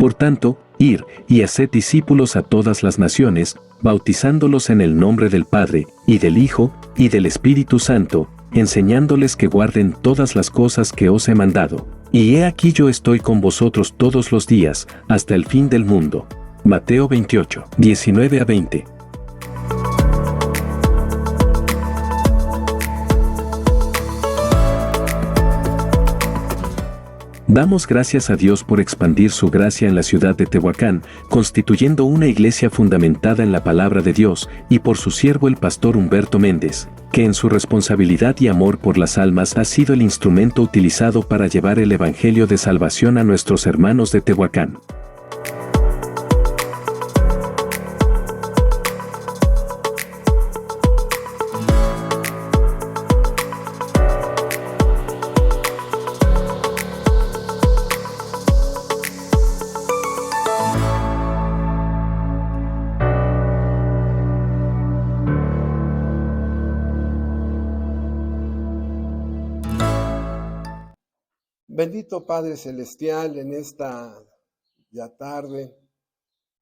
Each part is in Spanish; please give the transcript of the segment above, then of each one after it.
Por tanto, ir y haced discípulos a todas las naciones, bautizándolos en el nombre del Padre, y del Hijo, y del Espíritu Santo, enseñándoles que guarden todas las cosas que os he mandado. Y he aquí yo estoy con vosotros todos los días, hasta el fin del mundo. Mateo 28, 19-20. Damos gracias a Dios por expandir su gracia en la ciudad de Tehuacán, constituyendo una iglesia fundamentada en la palabra de Dios, y por su siervo el pastor Humberto Méndez, que en su responsabilidad y amor por las almas ha sido el instrumento utilizado para llevar el evangelio de salvación a nuestros hermanos de Tehuacán. Bendito Padre Celestial, en esta ya tarde,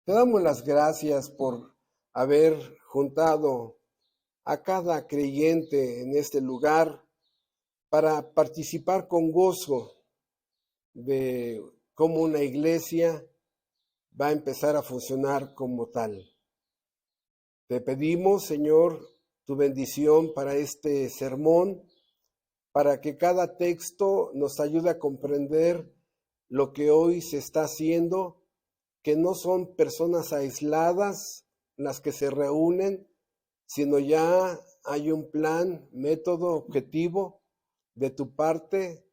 te damos las gracias por haber juntado a cada creyente en este lugar para participar con gozo de cómo una iglesia va a empezar a funcionar como tal. Te pedimos, Señor, tu bendición para este sermón, para que cada texto nos ayude a comprender lo que hoy se está haciendo, que no son personas aisladas las que se reúnen, sino ya hay un plan, método, objetivo de tu parte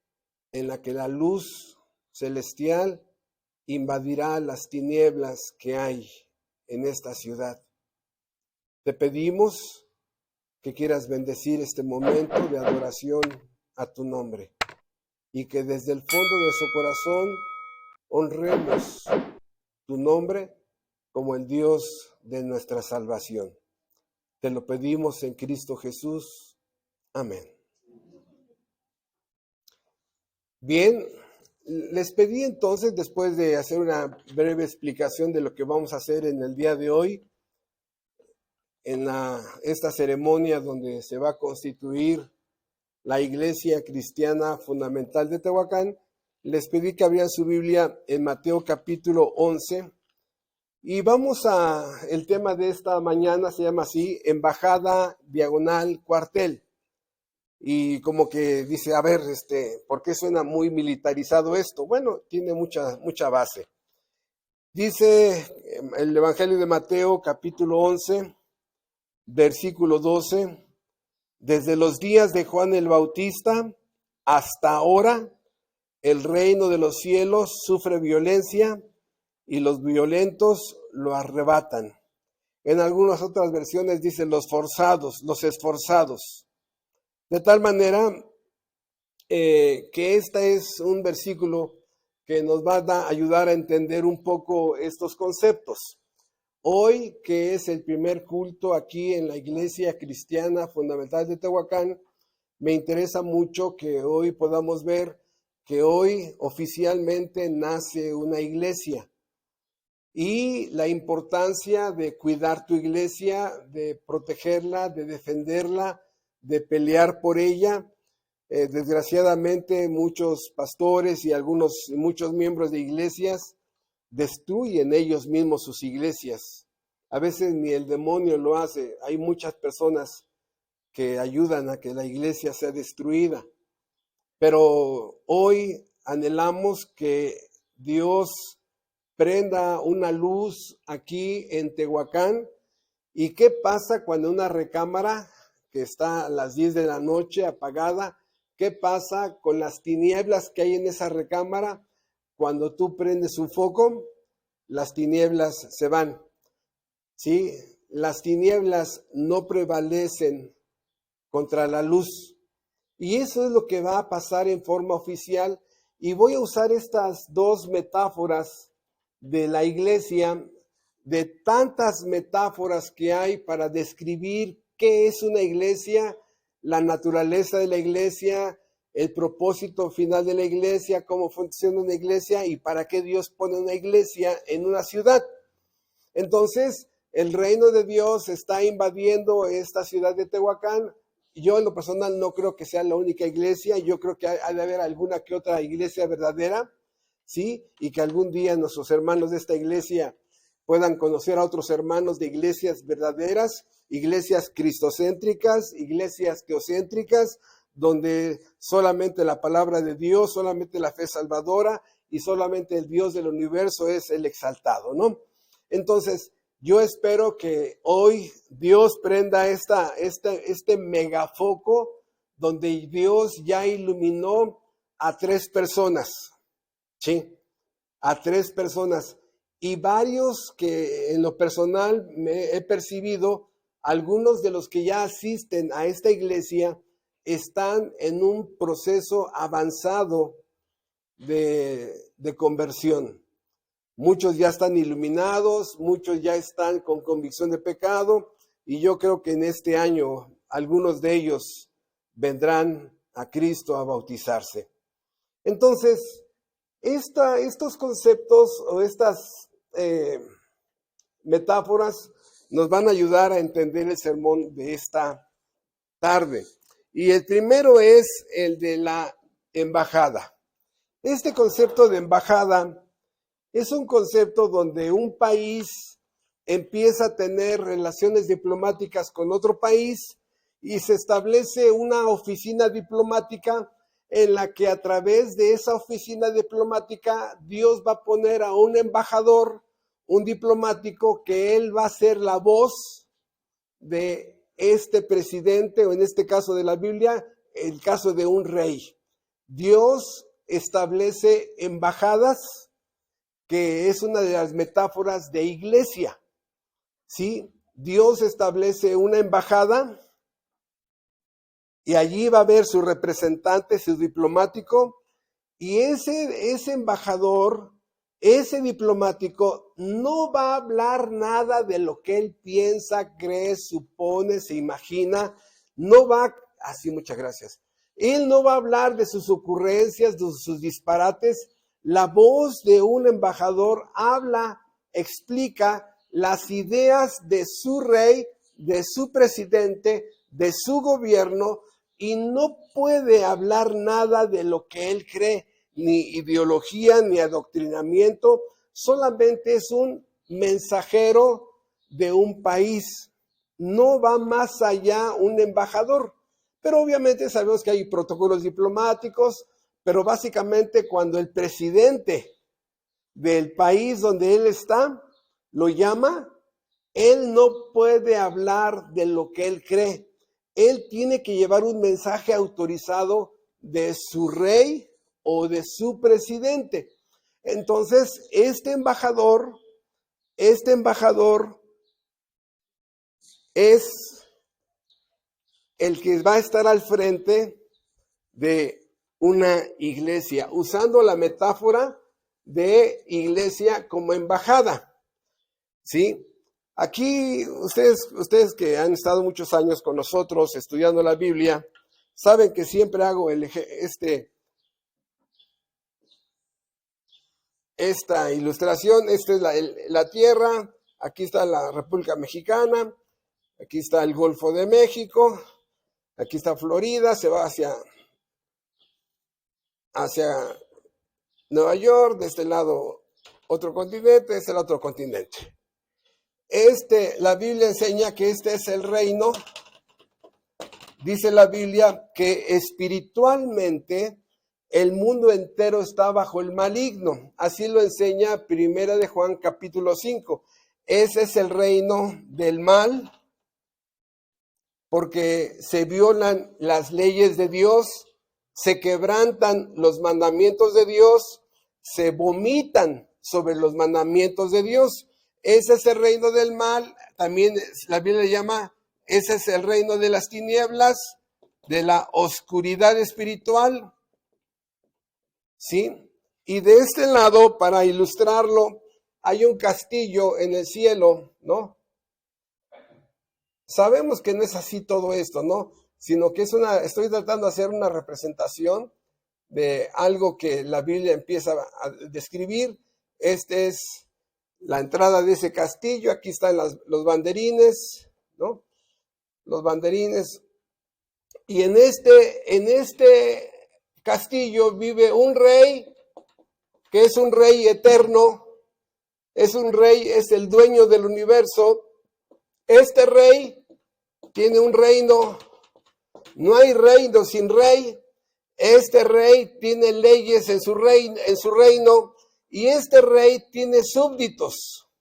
en la que la luz celestial invadirá las tinieblas que hay en esta ciudad. Te pedimos que quieras bendecir este momento de adoración a tu nombre y que desde el fondo de su corazón honremos tu nombre como el Dios de nuestra salvación. Te lo pedimos en Cristo Jesús. Amén. Bien, les pedí entonces, después de hacer una breve explicación de lo que vamos a hacer en el día de hoy, en esta ceremonia donde se va a constituir la Iglesia Cristiana Fundamental de Tehuacán, les pedí que abrieran su Biblia en Mateo capítulo 11 y el tema de esta mañana se llama así, Embajada Diagonal Cuartel. Y como que dice, a ver, ¿por qué suena muy militarizado esto? Bueno, tiene mucha base. Dice el Evangelio de Mateo capítulo 11, versículo 12, desde los días de Juan el Bautista hasta ahora, el reino de los cielos sufre violencia y los violentos lo arrebatan. En algunas otras versiones dice los forzados, los esforzados. De tal manera que este es un versículo que nos va a ayudar a entender un poco estos conceptos. Hoy, que es el primer culto aquí en la Iglesia Cristiana Fundamental de Tehuacán, me interesa mucho que hoy podamos ver que hoy oficialmente nace una iglesia y la importancia de cuidar tu iglesia, de protegerla, de defenderla, de pelear por ella. Desgraciadamente muchos pastores y muchos miembros de iglesias destruyen ellos mismos sus iglesias. A veces ni el demonio lo hace. Hay muchas personas que ayudan a que la iglesia sea destruida. Pero hoy anhelamos que Dios prenda una luz aquí en Tehuacán. ¿Y qué pasa cuando una recámara que está a las 10 de la noche apagada, qué pasa con las tinieblas que hay en esa recámara? Cuando tú prendes un foco, las tinieblas se van, ¿sí? Las tinieblas no prevalecen contra la luz. Y eso es lo que va a pasar en forma oficial. Y voy a usar estas dos metáforas de la iglesia, de tantas metáforas que hay para describir qué es una iglesia, la naturaleza de la iglesia, el propósito final de la iglesia, cómo funciona una iglesia y para qué Dios pone una iglesia en una ciudad. Entonces, el reino de Dios está invadiendo esta ciudad de Tehuacán. Yo en lo personal no creo que sea la única iglesia, yo creo que ha de haber alguna que otra iglesia verdadera, ¿sí? Y que algún día nuestros hermanos de esta iglesia puedan conocer a otros hermanos de iglesias verdaderas, iglesias cristocéntricas, iglesias teocéntricas, donde solamente la palabra de Dios, solamente la fe salvadora y solamente el Dios del universo es el exaltado, ¿no? Entonces, yo espero que hoy Dios prenda este megafoco donde Dios ya iluminó a 3 personas, ¿sí? A 3 personas. Y varios que en lo personal me he percibido, algunos de los que ya asisten a esta iglesia están en un proceso avanzado de conversión. Muchos ya están iluminados, muchos ya están con convicción de pecado, y yo creo que en este año algunos de ellos vendrán a Cristo a bautizarse. Entonces, estos conceptos o estas metáforas nos van a ayudar a entender el sermón de esta tarde. Y el primero es el de la embajada. Este concepto de embajada es un concepto donde un país empieza a tener relaciones diplomáticas con otro país y se establece una oficina diplomática en la que a través de esa oficina diplomática Dios va a poner a un embajador, un diplomático, que él va a ser la voz de este presidente, o en este caso de la Biblia, el caso de un rey. Dios establece embajadas, que es una de las metáforas de iglesia, ¿sí? Dios establece una embajada y allí va a haber su representante, su diplomático, y ese embajador, ese diplomático, no va a hablar nada de lo que él piensa, cree, supone, se imagina, no va, así, muchas gracias, él no va a hablar de sus ocurrencias, de sus disparates. La voz de un embajador habla, explica las ideas de su rey, de su presidente, de su gobierno, y no puede hablar nada de lo que él cree, ni ideología, ni adoctrinamiento, solamente es un mensajero de un país. No va más allá un embajador, pero obviamente sabemos que hay protocolos diplomáticos, pero básicamente cuando el presidente del país donde él está lo llama, él no puede hablar de lo que él cree. Él tiene que llevar un mensaje autorizado de su rey o de su presidente. Entonces, este embajador es el que va a estar al frente de una iglesia, usando la metáfora de iglesia como embajada, ¿sí? Aquí ustedes que han estado muchos años con nosotros estudiando la Biblia, saben que siempre hago esta ilustración. Esta es la tierra, aquí está la República Mexicana, aquí está el Golfo de México, aquí está Florida, se va hacia Nueva York, de este lado otro continente, este es el otro continente. La Biblia enseña que este es el reino. Dice la Biblia que espiritualmente el mundo entero está bajo el maligno. Así lo enseña Primera de Juan capítulo 5. Ese es el reino del mal, porque se violan las leyes de Dios, se quebrantan los mandamientos de Dios, se vomitan sobre los mandamientos de Dios. Ese es el reino del mal. También la Biblia le llama, ese es el reino de las tinieblas, de la oscuridad espiritual, ¿sí? Y de este lado, para ilustrarlo, hay un castillo en el cielo, ¿no? Sabemos que no es así todo esto, ¿no? sino que estoy tratando de hacer una representación de algo que la Biblia empieza a describir. Este es la entrada de ese castillo, aquí están los banderines, ¿no? Los banderines. Y en este castillo vive un rey, que es un rey eterno, es un rey, es el dueño del universo. Este rey tiene un reino, no hay reino sin rey. Este rey tiene leyes en su reino, y este rey tiene súbditos.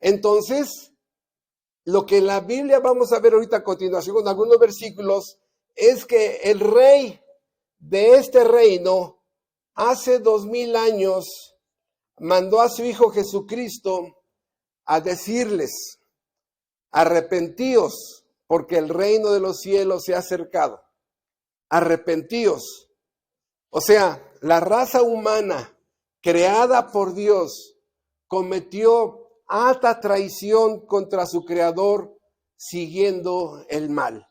Entonces, lo que en la Biblia vamos a ver ahorita a continuación con algunos versículos es que el rey de este reino hace 2000 años mandó a su Hijo Jesucristo a decirles: arrepentíos, porque el reino de los cielos se ha acercado. Arrepentíos. O sea, la raza humana creada por Dios cometió alta traición contra su Creador siguiendo el mal.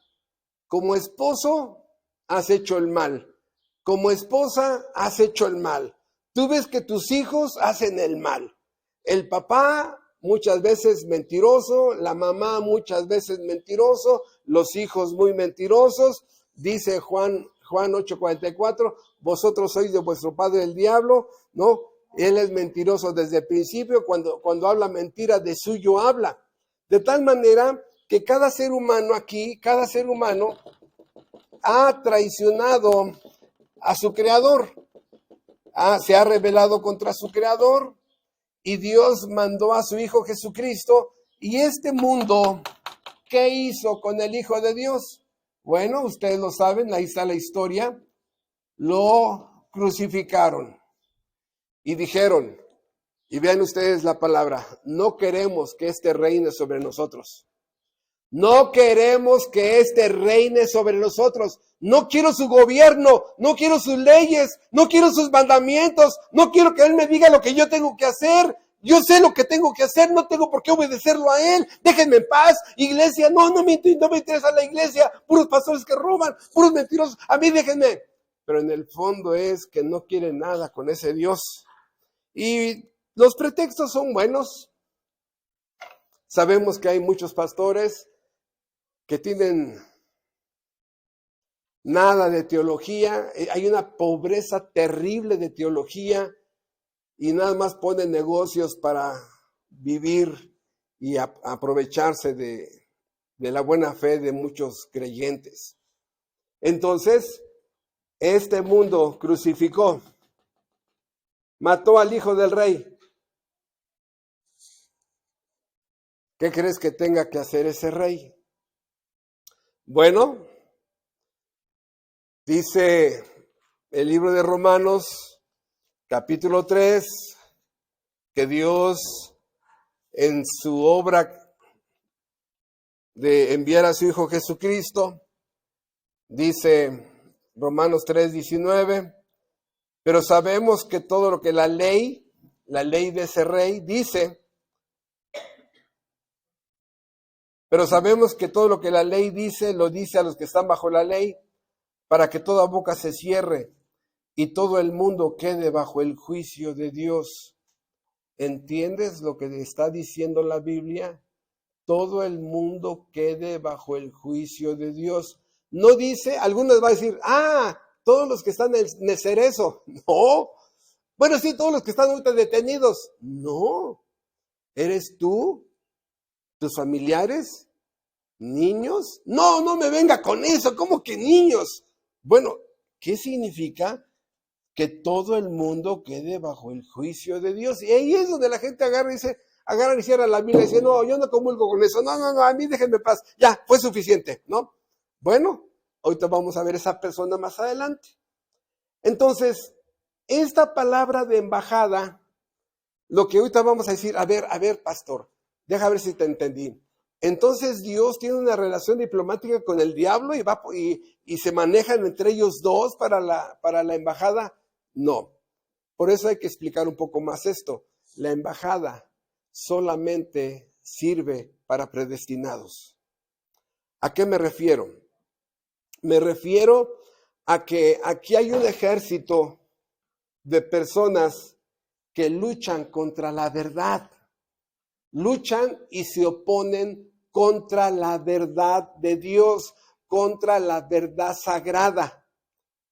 Como esposo, has hecho el mal. Como esposa, has hecho el mal. Tú ves que tus hijos hacen el mal. El papá muchas veces mentiroso, la mamá muchas veces mentiroso, los hijos muy mentirosos. Dice Juan 8:44, vosotros sois de vuestro padre el diablo, ¿no? Él es mentiroso desde el principio, cuando habla mentira, de suyo habla. De tal manera que cada ser humano aquí, cada ser humano ha traicionado a su Creador, se ha rebelado contra su Creador, y Dios mandó a su Hijo Jesucristo. Y este mundo, ¿qué hizo con el Hijo de Dios? Bueno, ustedes lo saben, ahí está la historia. Lo crucificaron y dijeron, y vean ustedes la palabra: no queremos que este reine sobre nosotros. No queremos que este reine sobre nosotros. No quiero su gobierno, no quiero sus leyes, no quiero sus mandamientos, no quiero que él me diga lo que yo tengo que hacer. Yo sé lo que tengo que hacer, no tengo por qué obedecerlo a él. Déjenme en paz, iglesia. No me interesa la iglesia. Puros pastores que roban, puros mentirosos. A mí déjenme. Pero en el fondo es que no quieren nada con ese Dios. Y los pretextos son buenos. Sabemos que hay muchos pastores que tienen nada de teología. Hay una pobreza terrible de teología y nada más ponen negocios para vivir y aprovecharse de la buena fe de muchos creyentes. Entonces, este mundo crucificó, mató al Hijo del Rey. ¿Qué crees que tenga que hacer ese rey? Bueno, dice el libro de Romanos, capítulo 3, que Dios, en su obra de enviar a su Hijo Jesucristo, dice Romanos 3:19, pero sabemos que todo lo que la ley de ese rey dice, pero sabemos que todo lo que la ley dice, lo dice a los que están bajo la ley, para que toda boca se cierre y todo el mundo quede bajo el juicio de Dios. ¿Entiendes lo que está diciendo la Biblia? Todo el mundo quede bajo el juicio de Dios. No dice, algunos van a decir, todos los que están en el cerezo. No. Bueno, sí, todos los que están ahorita detenidos. No. ¿Eres tú? ¿Tus familiares? ¿Niños? No me venga con eso. ¿Cómo que niños? Bueno, ¿qué significa? Que todo el mundo quede bajo el juicio de Dios. Y ahí es donde la gente agarra y cierra la Biblia y dice, no, yo no comulgo con eso. No, a mí déjenme paz. Ya, fue suficiente, ¿no? Bueno, ahorita vamos a ver esa persona más adelante. Entonces, esta palabra de embajada, lo que ahorita vamos a decir, a ver, pastor, deja ver si te entendí. Entonces Dios tiene una relación diplomática con el diablo y se manejan entre ellos dos para la embajada. No, por eso hay que explicar un poco más esto. La embajada solamente sirve para predestinados. ¿A qué me refiero? Me refiero a que aquí hay un ejército de personas que luchan contra la verdad, luchan y se oponen contra la verdad de Dios, contra la verdad sagrada.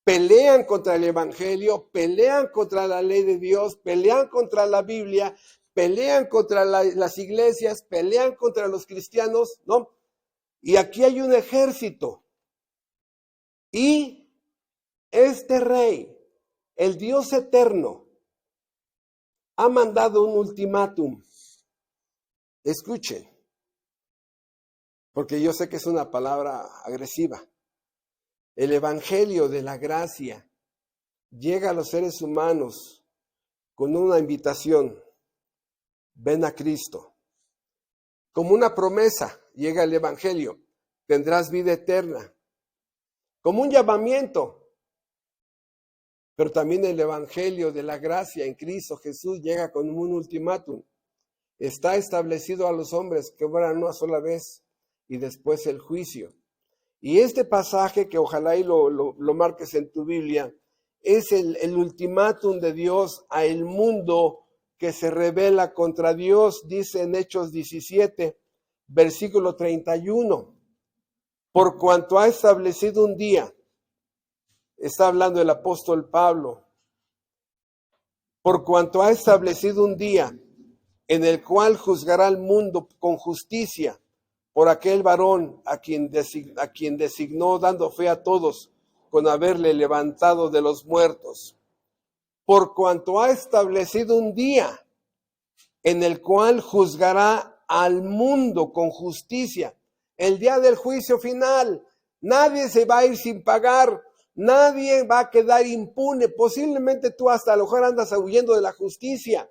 Pelean contra el Evangelio, pelean contra la ley de Dios, pelean contra la Biblia, pelean contra las iglesias, pelean contra los cristianos, ¿no? Y aquí hay un ejército. Y este rey, el Dios eterno, ha mandado un ultimátum. Escuchen, porque yo sé que es una palabra agresiva. El evangelio de la gracia llega a los seres humanos con una invitación. Ven a Cristo. Como una promesa llega el evangelio. Tendrás vida eterna. Como un llamamiento. Pero también el evangelio de la gracia en Cristo Jesús llega con un ultimátum. Está establecido a los hombres que mueran una sola vez y después el juicio. Y este pasaje, que ojalá y lo marques en tu Biblia, es el ultimátum de Dios a el mundo que se rebela contra Dios. Dice en Hechos 17, versículo 31, por cuanto ha establecido un día, está hablando el apóstol Pablo, por cuanto ha establecido un día en el cual juzgará al mundo con justicia por aquel varón a quien designó, dando fe a todos con haberle levantado de los muertos. Por cuanto ha establecido un día en el cual juzgará al mundo con justicia. El día del juicio final. Nadie se va a ir sin pagar. Nadie va a quedar impune. Posiblemente tú hasta a lo mejor andas huyendo de la justicia.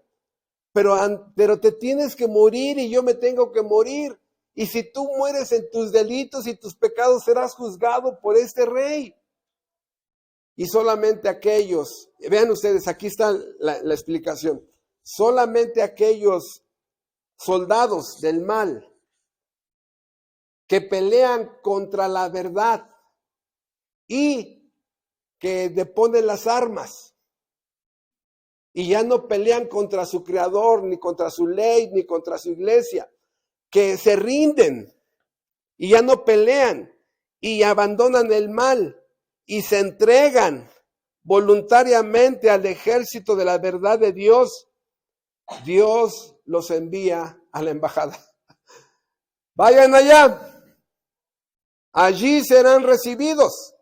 Pero te tienes que morir y yo me tengo que morir. Y si tú mueres en tus delitos y tus pecados, serás juzgado por este rey. Y solamente aquellos, vean ustedes, aquí está la explicación, solamente aquellos soldados del mal que pelean contra la verdad y que deponen las armas y ya no pelean contra su creador, ni contra su ley, ni contra su iglesia, que se rinden y ya no pelean y abandonan el mal y se entregan voluntariamente al ejército de la verdad de Dios, Dios los envía a la embajada. Vayan allá, allí serán recibidos.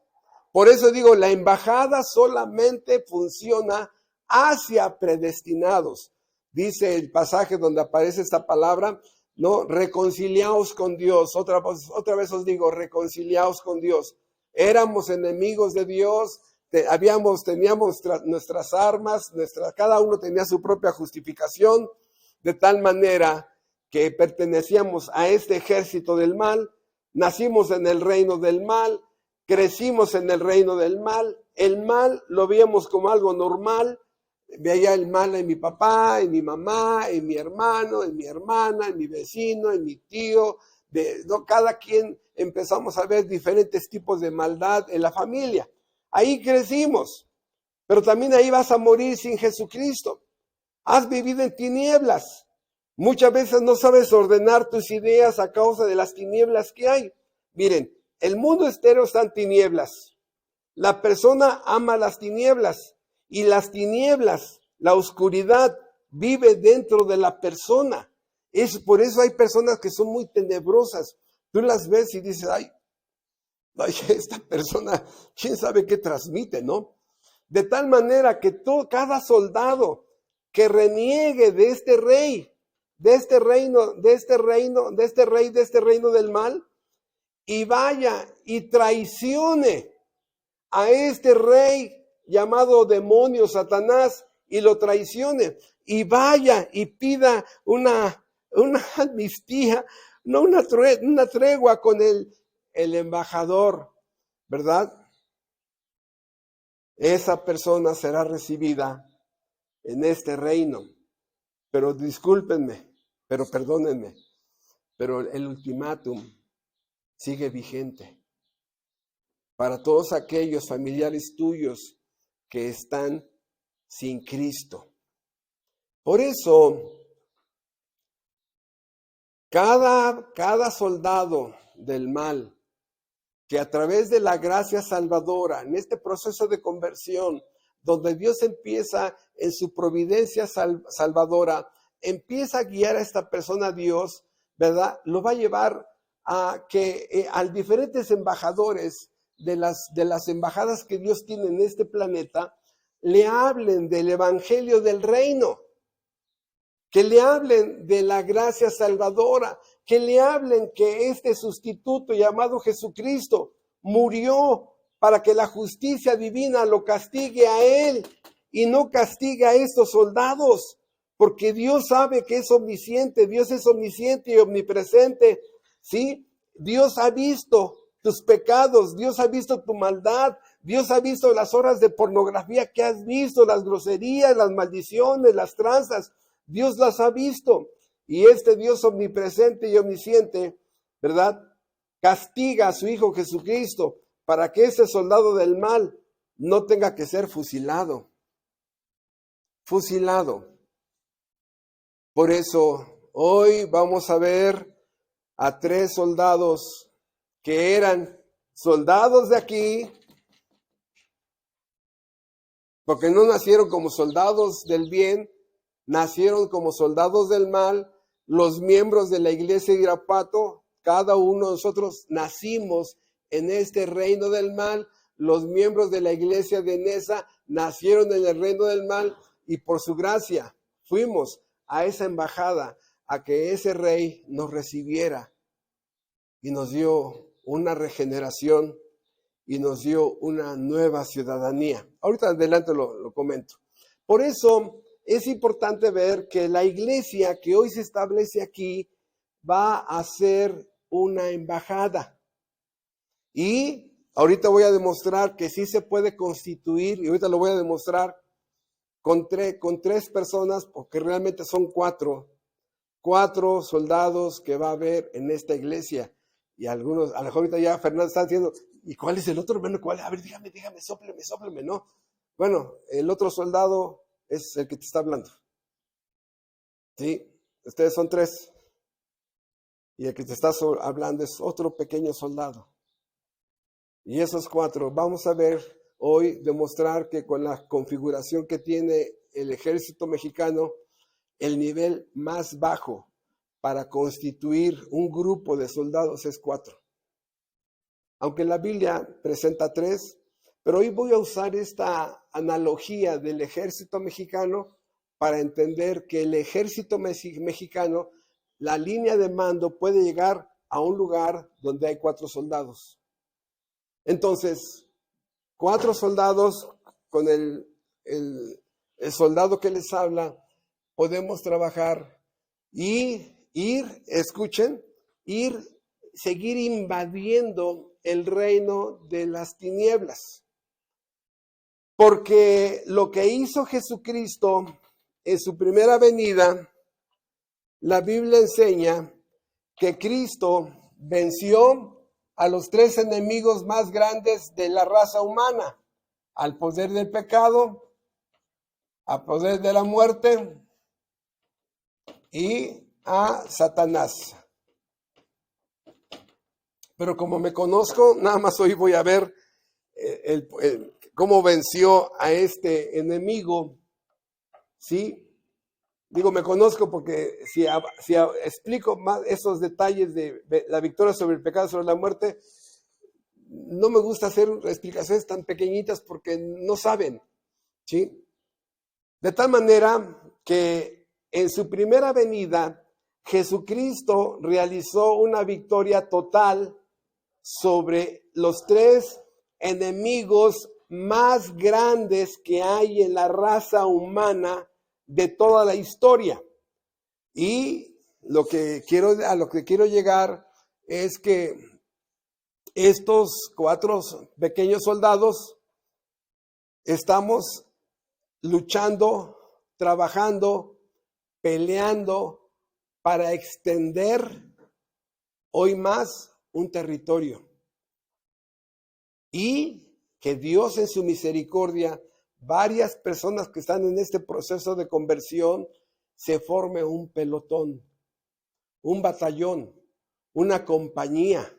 Por eso digo, la embajada solamente funciona hacia predestinados. Dice el pasaje donde aparece esta palabra, ¿no? Reconciliaos con Dios. Otra vez os digo, reconciliaos con Dios. Éramos enemigos de Dios, teníamos nuestras armas, cada uno tenía su propia justificación, de tal manera que pertenecíamos a este ejército del mal, nacimos en el reino del mal, crecimos en el reino del mal. El mal lo veíamos como algo normal. Veía el mal en mi papá, en mi mamá, en mi hermano, en mi hermana, en mi vecino, en mi tío. Cada quien empezamos a ver diferentes tipos de maldad en la familia. Ahí crecimos, pero también ahí vas a morir sin Jesucristo. Has vivido en tinieblas. Muchas veces no sabes ordenar tus ideas a causa de las tinieblas que hay. Miren, el mundo entero está en tinieblas. La persona ama las tinieblas. Y las tinieblas, la oscuridad, vive dentro de la persona. Por eso hay personas que son muy tenebrosas. Tú las ves y dices, ay, esta persona, quién sabe qué transmite, ¿no? De tal manera que cada soldado que reniegue de este rey, de este reino del mal, y vaya y traicione a este rey llamado demonio, Satanás, y lo traicione, y vaya y pida una amnistía, no una tregua con el embajador, ¿verdad? Esa persona será recibida en este reino. Pero discúlpenme, pero perdónenme, pero el ultimátum sigue vigente para todos aquellos familiares tuyos que están sin Cristo. Por eso, cada soldado del mal que a través de la gracia salvadora, en este proceso de conversión, donde Dios empieza en su providencia salvadora, empieza a guiar a esta persona a Dios, ¿verdad? Lo va a llevar a que a diferentes embajadores de las embajadas que Dios tiene en este planeta, le hablen del evangelio del reino, que le hablen de la gracia salvadora, que le hablen que este sustituto llamado Jesucristo murió para que la justicia divina lo castigue a él y no castigue a estos soldados, porque Dios sabe que es omnisciente, Dios es omnisciente y omnipresente, ¿sí? Dios ha visto tus pecados, Dios ha visto tu maldad, Dios ha visto las horas de pornografía que has visto, las groserías, las maldiciones, las tranzas, Dios las ha visto. Y este Dios omnipresente y omnisciente, ¿verdad? Castiga a su Hijo Jesucristo para que ese soldado del mal no tenga que ser fusilado. Fusilado. Por eso, hoy vamos a ver a 3 soldados que eran soldados de aquí, porque no nacieron como soldados del bien, nacieron como soldados del mal. Los miembros de la iglesia de Irapuato, cada uno de nosotros nacimos en este reino del mal. Los miembros de la iglesia de Nesa nacieron en el reino del mal y por su gracia fuimos a esa embajada a que ese rey nos recibiera y nos dio una regeneración y nos dio una nueva ciudadanía. Ahorita adelante lo comento. Por eso es importante ver que la iglesia que hoy se establece aquí va a ser una embajada. Y ahorita voy a demostrar que sí se puede constituir, y ahorita lo voy a demostrar con 3 personas, porque realmente son 4 soldados que va a haber en esta iglesia. Y algunos, a lo mejor ahorita ya Fernando está diciendo, ¿y cuál es el otro hermano? ¿Cuál? A ver, dígame, sópleme, ¿no? Bueno, el otro soldado es el que te está hablando. ¿Sí? Ustedes son 3. Y el que te está hablando es otro pequeño soldado. Y esos 4, vamos a ver hoy, demostrar que con la configuración que tiene el ejército mexicano, el nivel más bajo para constituir un grupo de soldados es 4. Aunque la Biblia presenta 3, pero hoy voy a usar esta analogía del ejército mexicano para entender que el ejército mexicano, la línea de mando puede llegar a un lugar donde hay 4 soldados. Entonces, 4 soldados con el soldado que les habla, podemos trabajar y seguir invadiendo el reino de las tinieblas. Porque lo que hizo Jesucristo en su primera venida, la Biblia enseña que Cristo venció a los 3 enemigos más grandes de la raza humana: al poder del pecado, al poder de la muerte y a Satanás. Pero como me conozco, nada más hoy voy a ver cómo venció a este enemigo, ¿sí? Digo, me conozco porque si explico más esos detalles de la victoria sobre el pecado, sobre la muerte, no me gusta hacer explicaciones tan pequeñitas porque no saben, ¿sí? De tal manera que en su primera venida, Jesucristo realizó una victoria total sobre los 3 enemigos más grandes que hay en la raza humana de toda la historia. Y a lo que quiero llegar es que estos 4 pequeños soldados estamos luchando, trabajando, peleando para extender hoy más un territorio. Y que Dios en su misericordia, varias personas que están en este proceso de conversión, se forme un pelotón, un batallón, una compañía,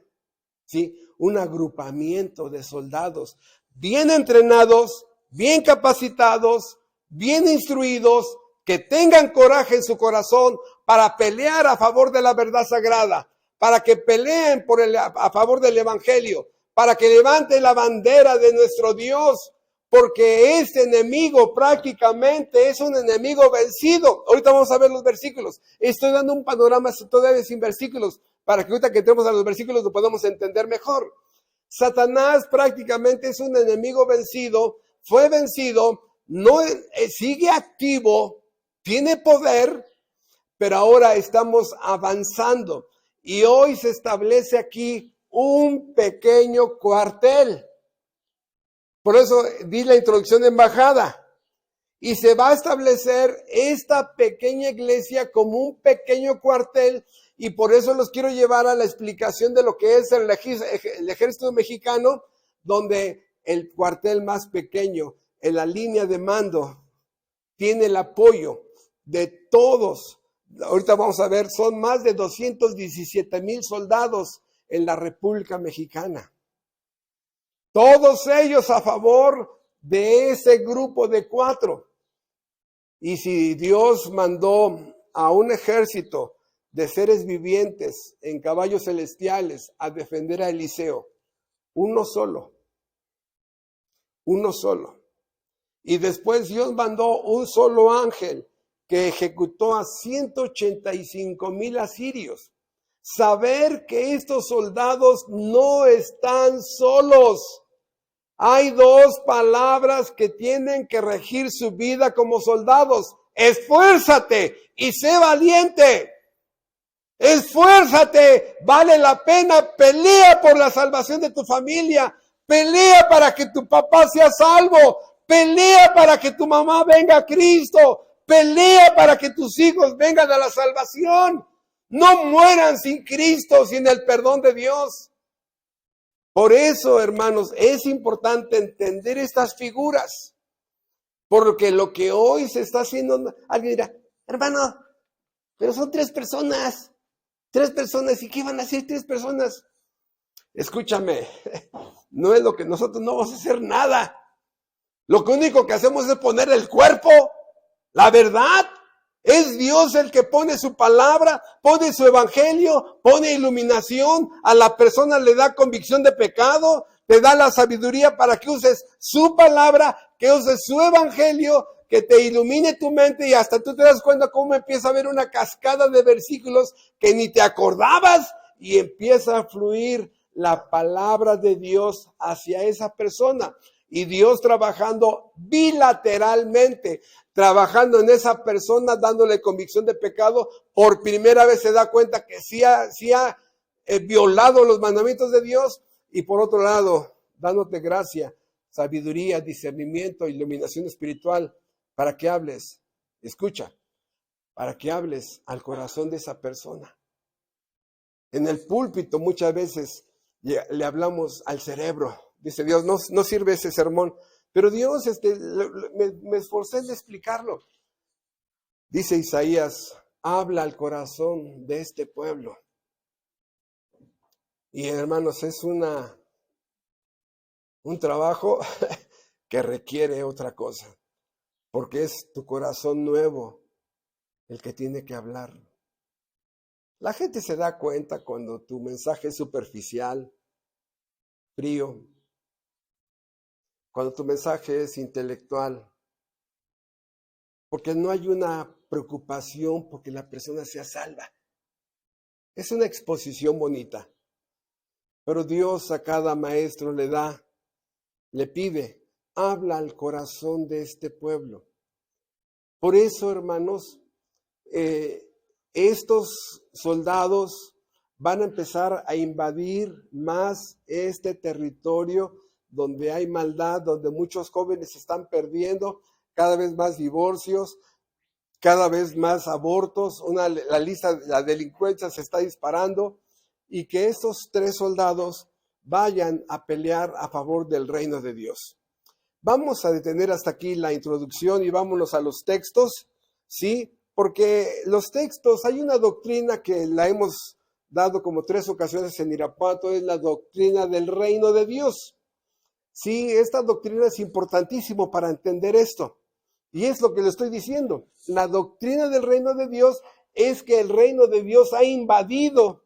¿sí? Un agrupamiento de soldados bien entrenados, bien capacitados, bien instruidos, que tengan coraje en su corazón para pelear a favor de la verdad sagrada, para que peleen a favor del evangelio, para que levanten la bandera de nuestro Dios, porque este enemigo prácticamente es un enemigo vencido. Ahorita vamos a ver los versículos. Estoy dando un panorama todavía sin versículos, para que ahorita que entremos a los versículos lo podamos entender mejor. Satanás prácticamente es un enemigo vencido, fue vencido, no sigue activo, tiene poder, pero ahora estamos avanzando. Y hoy se establece aquí un pequeño cuartel. Por eso di la introducción de embajada. Y se va a establecer esta pequeña iglesia como un pequeño cuartel. Y por eso los quiero llevar a la explicación de lo que es el ejército mexicano, donde el cuartel más pequeño, en la línea de mando, tiene el apoyo de todos. Ahorita vamos a ver, son más de 217,000 soldados en la República Mexicana. Todos ellos a favor de ese grupo de 4. Y si Dios mandó a un ejército de seres vivientes en caballos celestiales a defender a Eliseo, uno solo. Y después Dios mandó un solo ángel que ejecutó a 185,000 asirios. Saber que estos soldados no están solos. Hay 2 palabras que tienen que regir su vida como soldados. Esfuérzate y sé valiente. Esfuérzate, vale la pena, pelea por la salvación de tu familia, pelea para que tu papá sea salvo, pelea para que tu mamá venga a Cristo, pelea para que tus hijos vengan a la salvación. No mueran sin Cristo, sin el perdón de Dios. Por eso, hermanos, es importante entender estas figuras, porque lo que hoy se está haciendo, alguien dirá, hermano, pero son 3 personas, ¿y qué van a hacer 3 personas? Escúchame, no es lo que nosotros no vamos a hacer nada. Lo único que hacemos es poner el cuerpo, la verdad. Es Dios el que pone su palabra, pone su evangelio, pone iluminación, a la persona le da convicción de pecado, te da la sabiduría para que uses su palabra, que uses su evangelio, que te ilumine tu mente y hasta tú te das cuenta cómo empieza a haber una cascada de versículos que ni te acordabas y empieza a fluir la palabra de Dios hacia esa persona. Y Dios trabajando bilateralmente, trabajando en esa persona, dándole convicción de pecado, por primera vez se da cuenta que sí ha violado los mandamientos de Dios, y por otro lado, dándote gracia, sabiduría, discernimiento, iluminación espiritual, para que hables, escucha, para que hables al corazón de esa persona. En el púlpito muchas veces le hablamos al cerebro. Dice Dios, no sirve ese sermón. Pero Dios, me esforcé en explicarlo. Dice Isaías, habla al corazón de este pueblo. Y hermanos, es un trabajo que requiere otra cosa. Porque es tu corazón nuevo el que tiene que hablar. La gente se da cuenta cuando tu mensaje es superficial, frío, cuando tu mensaje es intelectual, porque no hay una preocupación porque la persona sea salva. Es una exposición bonita, pero Dios a cada maestro le pide, habla al corazón de este pueblo. Por eso, hermanos, estos soldados van a empezar a invadir más este territorio donde hay maldad, donde muchos jóvenes se están perdiendo, cada vez más divorcios, cada vez más abortos, la lista de la delincuencia se está disparando, y que estos 3 soldados vayan a pelear a favor del reino de Dios. Vamos a detener hasta aquí la introducción y vámonos a los textos, ¿sí? Porque los textos, hay una doctrina que la hemos dado como 3 ocasiones en Irapuato, es la doctrina del reino de Dios. Sí, esta doctrina es importantísimo para entender esto. Y es lo que le estoy diciendo. La doctrina del reino de Dios es que el reino de Dios ha invadido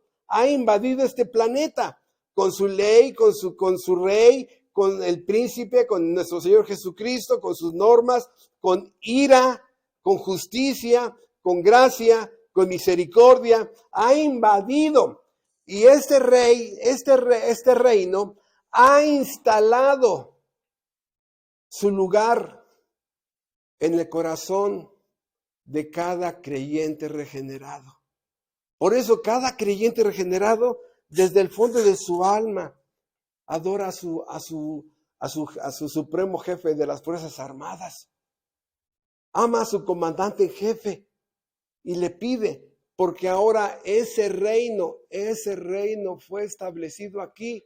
este planeta con su ley, con su rey, con el príncipe, con nuestro Señor Jesucristo, con sus normas, con ira, con justicia, con gracia, con misericordia. Ha invadido. Y este reino ha instalado su lugar en el corazón de cada creyente regenerado. Por eso cada creyente regenerado, desde el fondo de su alma, adora a su supremo jefe de las Fuerzas Armadas. Ama a su comandante en jefe y le pide, porque ahora ese reino fue establecido aquí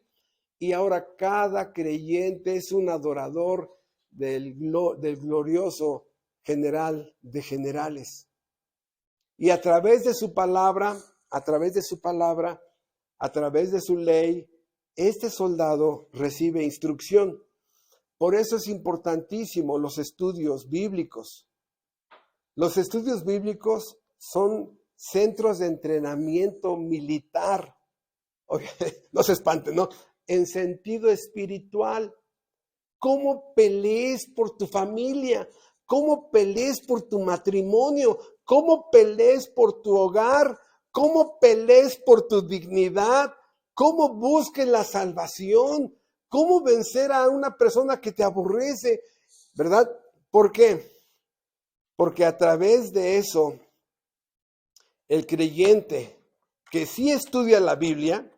y ahora cada creyente es un adorador del glorioso general de generales. Y a través de su palabra, a través de su ley, este soldado recibe instrucción. Por eso es importantísimo los estudios bíblicos. Los estudios bíblicos son centros de entrenamiento militar. Oye, no se espanten, ¿no? En sentido espiritual. ¿Cómo pelees por tu familia? ¿Cómo pelees por tu matrimonio? ¿Cómo pelees por tu hogar? ¿Cómo pelees por tu dignidad? ¿Cómo busques la salvación? ¿Cómo vencer a una persona que te aborrece? ¿Verdad? ¿Por qué? Porque a través de eso, el creyente que sí estudia la Biblia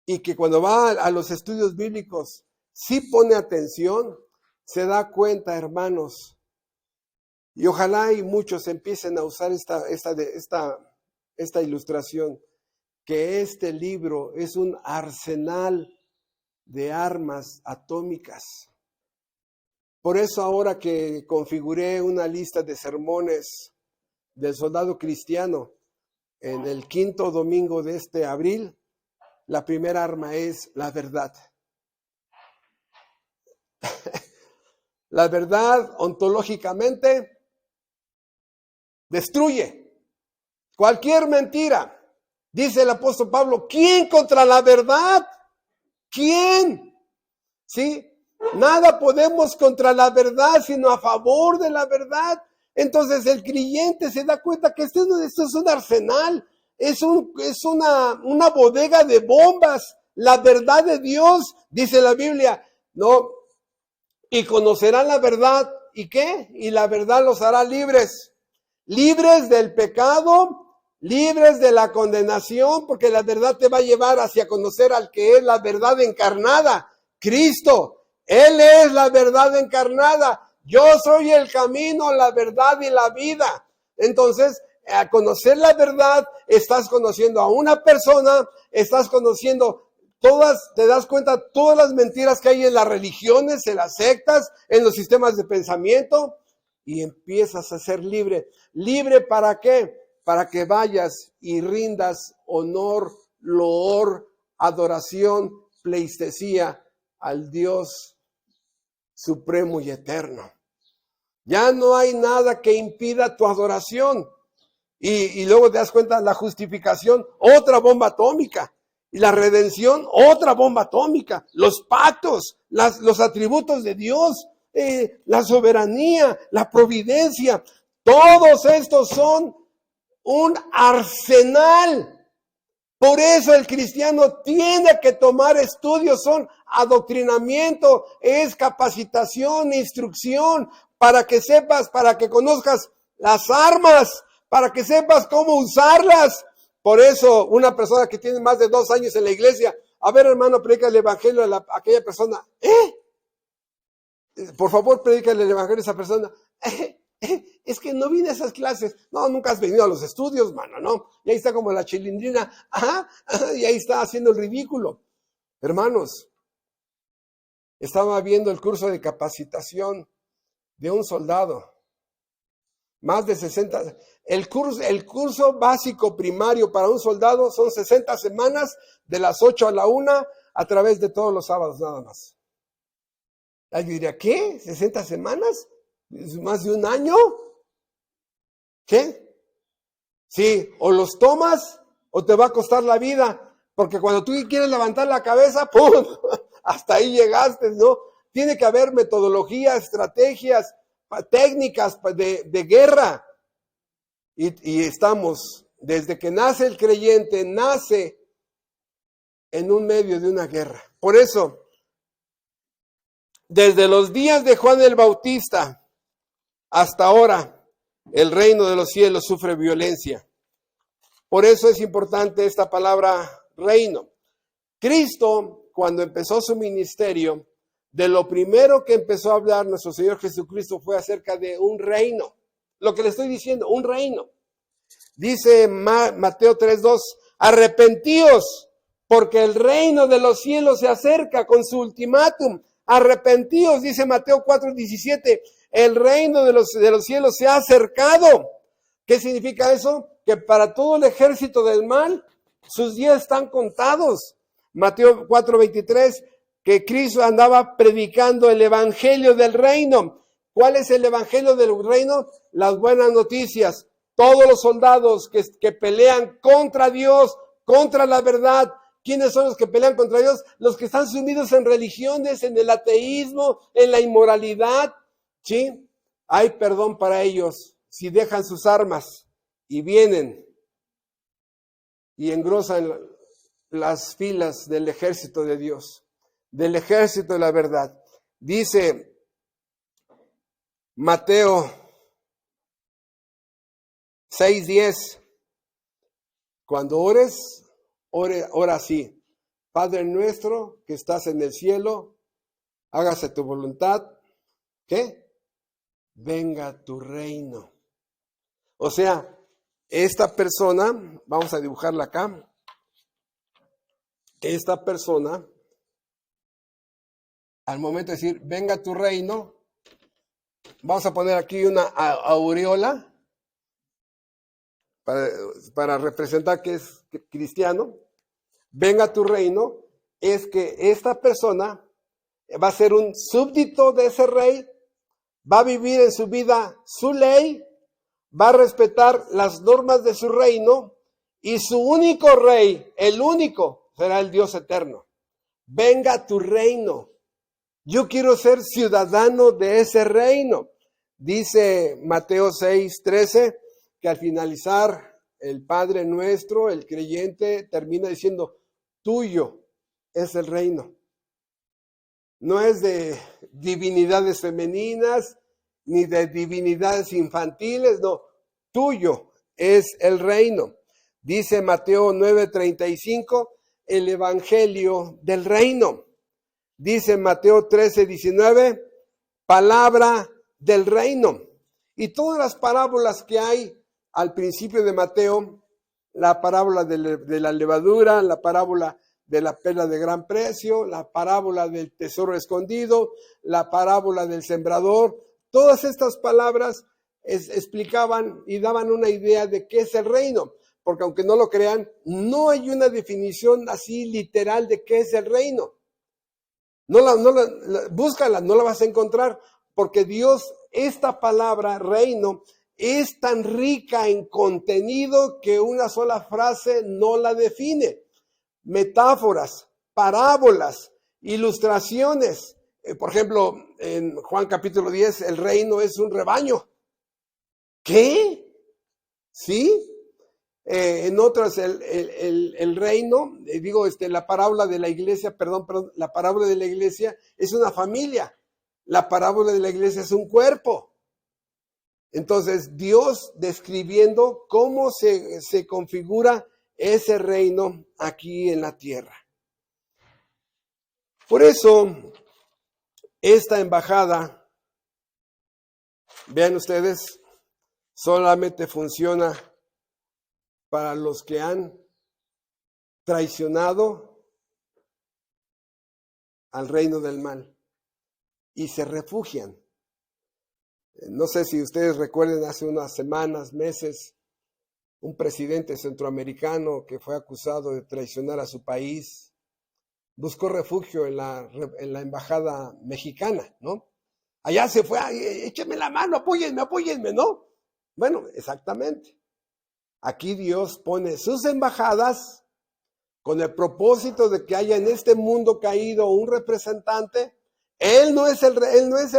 y que cuando va a los estudios bíblicos sí pone atención, se da cuenta, hermanos, y ojalá y muchos empiecen a usar esta ilustración, que este libro es un arsenal de armas atómicas. Por eso ahora que configuré una lista de sermones del soldado cristiano en el 5º domingo de este abril, la primera arma es la verdad. La verdad ontológicamente destruye cualquier mentira. Dice el apóstol Pablo, ¿quién contra la verdad? ¿Quién? ¿Sí? Nada podemos contra la verdad, sino a favor de la verdad. Entonces el creyente se da cuenta que esto es un arsenal, es una bodega de bombas. La verdad de Dios, dice la Biblia, no, y conocerán la verdad, ¿y qué? Y la verdad los hará libres. Libres del pecado, libres de la condenación, porque la verdad te va a llevar hacia conocer al que es la verdad encarnada, Cristo. Él es la verdad encarnada. Yo soy el camino, la verdad y la vida. Entonces, a conocer la verdad, estás conociendo a una persona, estás conociendo te das cuenta todas las mentiras que hay en las religiones, en las sectas, en los sistemas de pensamiento, y empiezas a ser libre. ¿Libre para qué? Para que vayas y rindas honor, loor, adoración, pleitesía al Dios supremo y eterno. Ya no hay nada que impida tu adoración. Y luego te das cuenta, la justificación, otra bomba atómica. Y la redención, otra bomba atómica. Los pactos, los atributos de Dios, la soberanía, la providencia. Todos estos son un arsenal. Por eso el cristiano tiene que tomar estudios, son adoctrinamiento, es capacitación, instrucción, para que sepas, para que conozcas las armas, para que sepas cómo usarlas. Por eso una persona que tiene más de 2 años en la iglesia, a ver hermano, predica el evangelio a aquella persona. Por favor, predica el evangelio a esa persona. Es que no vine a esas clases. No, nunca has venido a los estudios, mano, no. Y ahí está como la chilindrina, y ahí está haciendo el ridículo. Hermanos, estaba viendo el curso de capacitación de un soldado. Más de 60. El curso básico primario para un soldado son 60 semanas, de las 8 a la 1, a través de todos los sábados nada más. Alguien diría, ¿qué? ¿60 semanas? ¿Es más de un año? ¿Qué? Sí, o los tomas o te va a costar la vida, porque cuando tú quieres levantar la cabeza, ¡pum! Hasta ahí llegaste, ¿no? Tiene que haber metodologías, estrategias, técnicas de guerra. Y estamos, desde que nace el creyente, nace en un medio de una guerra. Por eso, desde los días de Juan el Bautista hasta ahora, el reino de los cielos sufre violencia. Por eso es importante esta palabra reino. Cristo, cuando empezó su ministerio, de lo primero que empezó a hablar nuestro Señor Jesucristo fue acerca de un reino. Lo que le estoy diciendo, un reino. Dice Mateo 3:2, arrepentíos, porque el reino de los cielos se acerca, con su ultimátum. Arrepentíos, dice Mateo 4:17, el reino de los cielos se ha acercado. ¿Qué significa eso? Que para todo el ejército del mal, sus días están contados. Mateo 4:23, que Cristo andaba predicando el evangelio del reino. ¿Cuál es el evangelio del reino? Las buenas noticias. Todos los soldados que pelean contra Dios, contra la verdad. ¿Quiénes son los que pelean contra Dios? Los que están sumidos en religiones, en el ateísmo, en la inmoralidad. ¿Sí? Hay perdón para ellos si dejan sus armas y vienen y engrosan las filas del ejército de Dios, del ejército de la verdad. Dice Mateo 6:10, cuando ores, ora así: Padre nuestro que estás en el cielo, hágase tu voluntad. ¿Qué? Venga tu reino. O sea, esta persona, vamos a dibujarla acá, esta persona, al momento de decir, venga tu reino, vamos a poner aquí una aureola para representar que es cristiano. Venga tu reino, es que esta persona va a ser un súbdito de ese rey, va a vivir en su vida su ley, va a respetar las normas de su reino, y su único rey, el único, será el Dios eterno. Venga tu reino. Yo quiero ser ciudadano de ese reino. Dice Mateo 6:13, que al finalizar el Padre nuestro, el creyente termina diciendo, tuyo es el reino. No es de divinidades femeninas, ni de divinidades infantiles, no, tuyo es el reino. Dice Mateo 9:35, el evangelio del reino. Dice Mateo 13:19, palabra del reino. Y todas las parábolas que hay al principio de Mateo, la parábola de la levadura, la parábola de la perla de gran precio, la parábola del tesoro escondido, la parábola del sembrador, todas estas palabras explicaban y daban una idea de qué es el reino, porque aunque no lo crean, no hay una definición así literal de qué es el reino. Búscala, no la vas a encontrar, porque Dios, esta palabra reino, es tan rica en contenido que una sola frase no la define. Metáforas, parábolas, ilustraciones. Por ejemplo, en Juan capítulo 10, el reino es un rebaño. ¿Qué? ¿Sí? En otras, el reino, la parábola de la iglesia, la parábola de la iglesia es una familia. La parábola de la iglesia es un cuerpo. Entonces, Dios describiendo cómo se configura ese reino aquí en la tierra. Por eso, esta embajada Vean ustedes, solamente funciona para los que han traicionado al reino del mal y se refugian. No sé si ustedes recuerden hace unas semanas, meses, un presidente centroamericano que fue acusado de traicionar a su país, buscó refugio en la embajada mexicana, ¿no? Allá se fue, écheme la mano, apóyenme, ¿no? Bueno, exactamente. Aquí Dios pone sus embajadas con el propósito de que haya en este mundo caído un representante. Él no es el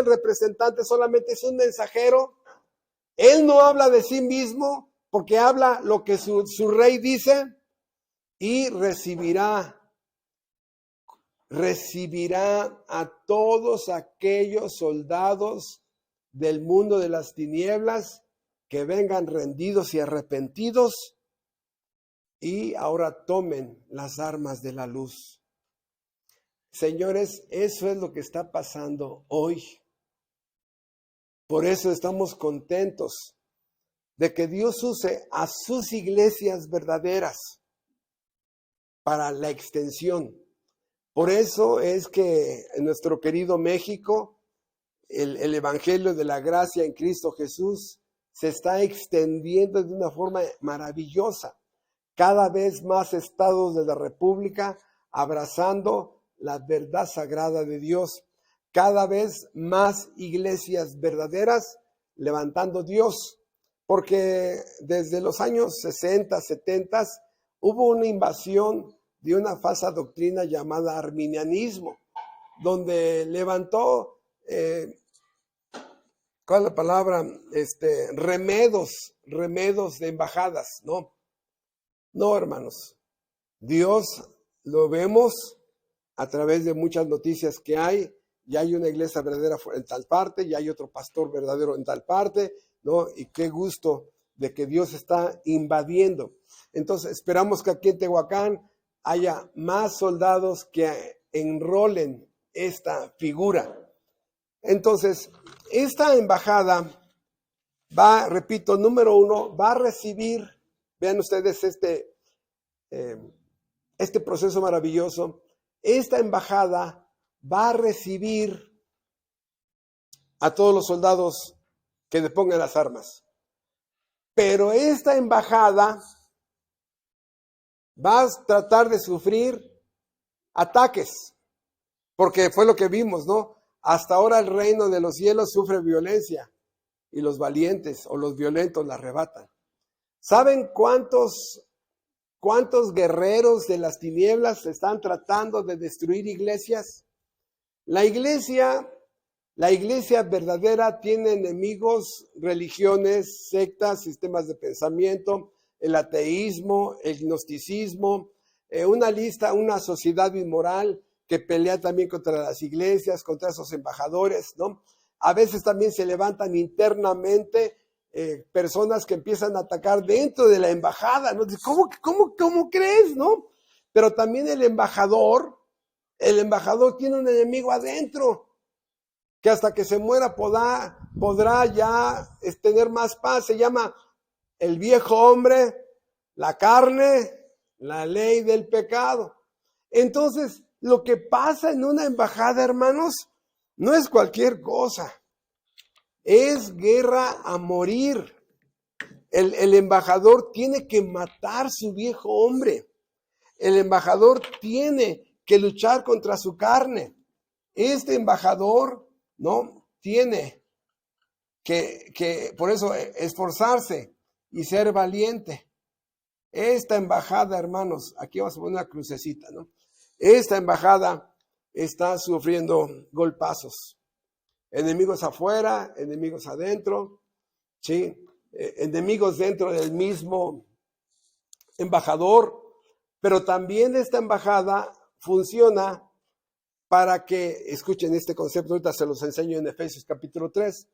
representante, solamente es un mensajero. Él no habla de sí mismo porque habla lo que su rey dice y recibirá a todos aquellos soldados del mundo de las tinieblas que vengan rendidos y arrepentidos y ahora tomen las armas de la luz. Señores, eso es lo que está pasando hoy. Por eso estamos contentos de que Dios use a sus iglesias verdaderas para la extensión. Por eso es que en nuestro querido México, el Evangelio de la gracia en Cristo Jesús se está extendiendo de una forma maravillosa. Cada vez más estados de la República abrazando la verdad sagrada de Dios. Cada vez más iglesias verdaderas levantando Dios. Porque desde los años 60, 70 hubo una invasión de una falsa doctrina llamada arminianismo, donde levantó, ¿cuál es la palabra? Remedos de embajadas, ¿no? No, hermanos. Dios lo vemos a través de muchas noticias que hay. Ya hay una iglesia verdadera en tal parte, ya hay otro pastor verdadero en tal parte, ¿no? Y qué gusto de que Dios está invadiendo. Entonces, esperamos que aquí en Tehuacán haya más soldados que enrolen esta figura. Entonces, esta embajada va, repito, número 1, va a recibir, vean ustedes este proceso maravilloso. Esta embajada va a recibir a todos los soldados que depongan las armas. Pero esta embajada va a tratar de sufrir ataques, porque fue lo que vimos, ¿no? Hasta ahora el reino de los cielos sufre violencia y los valientes o los violentos la arrebatan. ¿Saben cuántos guerreros de las tinieblas están tratando de destruir iglesias? La iglesia verdadera tiene enemigos, religiones, sectas, sistemas de pensamiento, el ateísmo, el gnosticismo, una sociedad inmoral que pelea también contra las iglesias, contra esos embajadores, ¿no? A veces también se levantan internamente personas que empiezan a atacar dentro de la embajada, ¿no? ¿Cómo crees, no? Pero también el embajador tiene un enemigo adentro, que hasta que se muera podrá ya tener más paz. Se llama el viejo hombre, la carne, la ley del pecado. Entonces, lo que pasa en una embajada, hermanos, no es cualquier cosa. Es guerra a morir. El embajador tiene que matar su viejo hombre. El embajador tiene que luchar contra su carne. Este embajador, ¿no? Tiene que por eso esforzarse y ser valiente. Esta embajada, hermanos, aquí vamos a poner una crucecita, ¿no? Esta embajada está sufriendo golpazos. Enemigos afuera, enemigos adentro, ¿sí? Enemigos dentro del mismo embajador, pero también esta embajada funciona para que, escuchen este concepto, ahorita se los enseño en Efesios capítulo 3,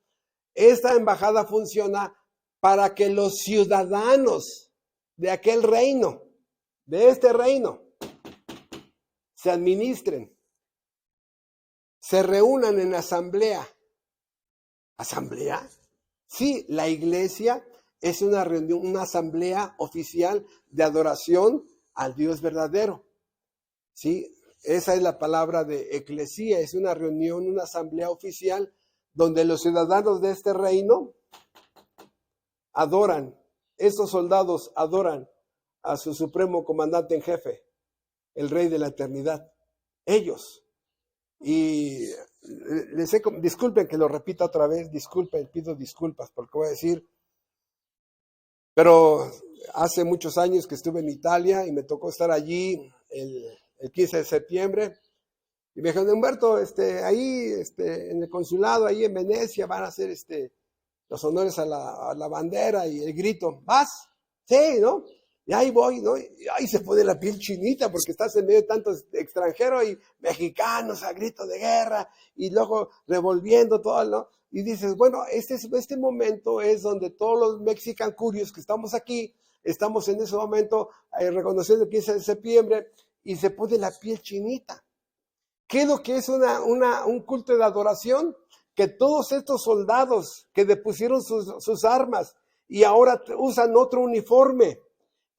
esta embajada funciona para que los ciudadanos de aquel reino, de este reino, se administren, se reúnan en asamblea. ¿Asamblea? Sí, la iglesia es una reunión, una asamblea oficial de adoración al Dios verdadero. Sí, esa es la palabra de eclesía, es una reunión, una asamblea oficial donde los ciudadanos de este reino adoran, esos soldados adoran a su supremo comandante en jefe, el Rey de la eternidad. Ellos. Y disculpen que lo repita otra vez, disculpen, pido disculpas por lo que voy a decir, pero hace muchos años que estuve en Italia y me tocó estar allí el 15 de septiembre, y me dijeron, Humberto, ahí en el consulado, ahí en Venecia, van a hacer los honores a la bandera y el grito, ¿vas? Sí, ¿no? Y ahí voy, ¿no? Y ahí se pone la piel chinita porque estás en medio de tantos extranjeros y mexicanos a grito de guerra y luego revolviendo todo, ¿no? Y dices, bueno, este momento es donde todos los Mexican Curious que estamos aquí, estamos en ese momento reconociendo el 15 de septiembre y se pone la piel chinita. ¿Qué es lo que es un culto de adoración? Que todos estos soldados que depusieron sus armas y ahora usan otro uniforme,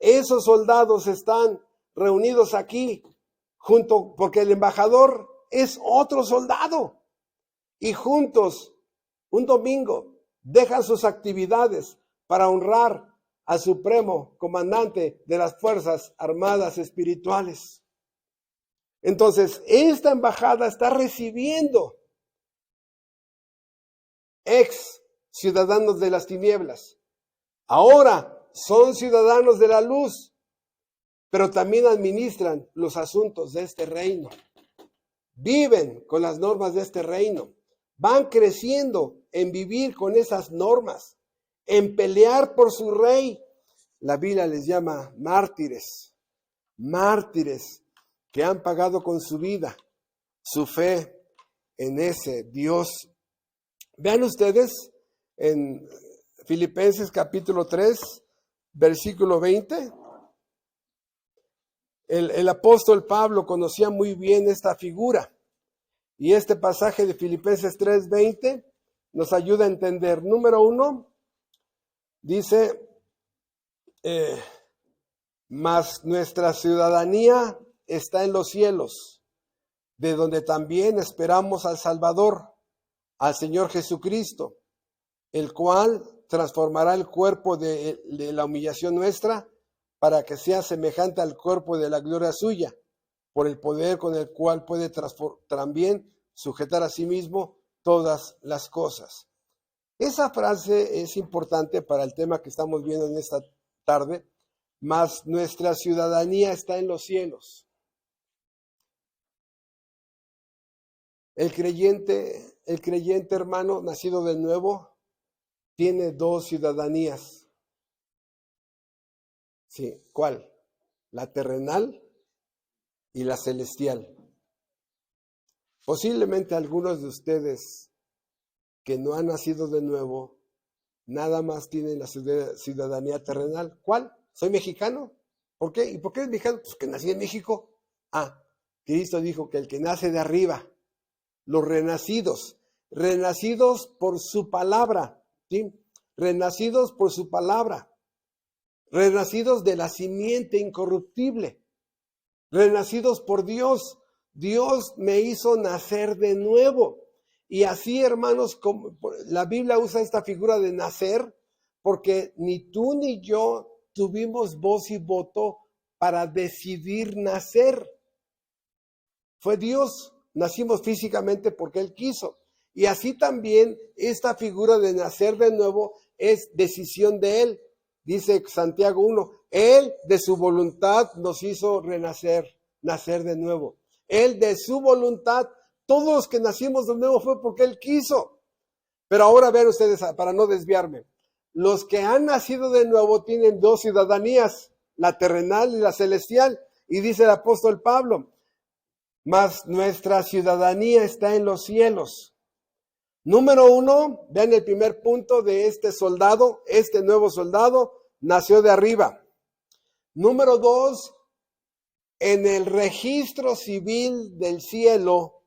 esos soldados están reunidos aquí junto, porque el embajador es otro soldado, y juntos un domingo dejan sus actividades para honrar al supremo comandante de las Fuerzas Armadas Espirituales. Entonces, esta embajada está recibiendo ex ciudadanos de las tinieblas. Ahora son ciudadanos de la luz, pero también administran los asuntos de este reino. Viven con las normas de este reino. Van creciendo en vivir con esas normas, en pelear por su rey. La Biblia les llama mártires, mártires que han pagado con su vida su fe en ese Dios. Vean ustedes en Filipenses capítulo 3, versículo 20. El apóstol Pablo conocía muy bien esta figura. Y este pasaje de Filipenses 3:20 nos ayuda a entender. Número 1, dice, mas nuestra ciudadanía está en los cielos, de donde también esperamos al Salvador, al Señor Jesucristo, el cual transformará el cuerpo de la humillación nuestra para que sea semejante al cuerpo de la gloria suya, por el poder con el cual puede también sujetar a sí mismo todas las cosas. Esa frase es importante para el tema que estamos viendo en esta tarde, mas nuestra ciudadanía está en los cielos. El creyente hermano, nacido de nuevo, tiene dos ciudadanías. Sí, ¿cuál? La terrenal y la celestial. Posiblemente algunos de ustedes que no han nacido de nuevo, nada más tienen la ciudadanía terrenal. ¿Cuál? ¿Soy mexicano? ¿Por qué? ¿Y por qué es mexicano? Pues que nací en México. Cristo dijo que el que nace de arriba, los renacidos por su palabra, ¿sí? Renacidos por su palabra, renacidos de la simiente incorruptible, renacidos por Dios. Dios me hizo nacer de nuevo. Y así, hermanos, como la Biblia usa esta figura de nacer, porque ni tú ni yo tuvimos voz y voto para decidir nacer. Fue Dios, nacimos físicamente porque Él quiso. Y así también esta figura de nacer de nuevo es decisión de Él. Dice Santiago 1, Él de su voluntad nos hizo renacer, nacer de nuevo. Él de su voluntad, todos los que nacimos de nuevo fue porque Él quiso. Pero ahora vean ustedes, para no desviarme, los que han nacido de nuevo tienen dos ciudadanías, la terrenal y la celestial. Y dice el apóstol Pablo, mas nuestra ciudadanía está en los cielos. Número 1, vean el primer punto de este soldado, este nuevo soldado nació de arriba. Número 2, en el registro civil del cielo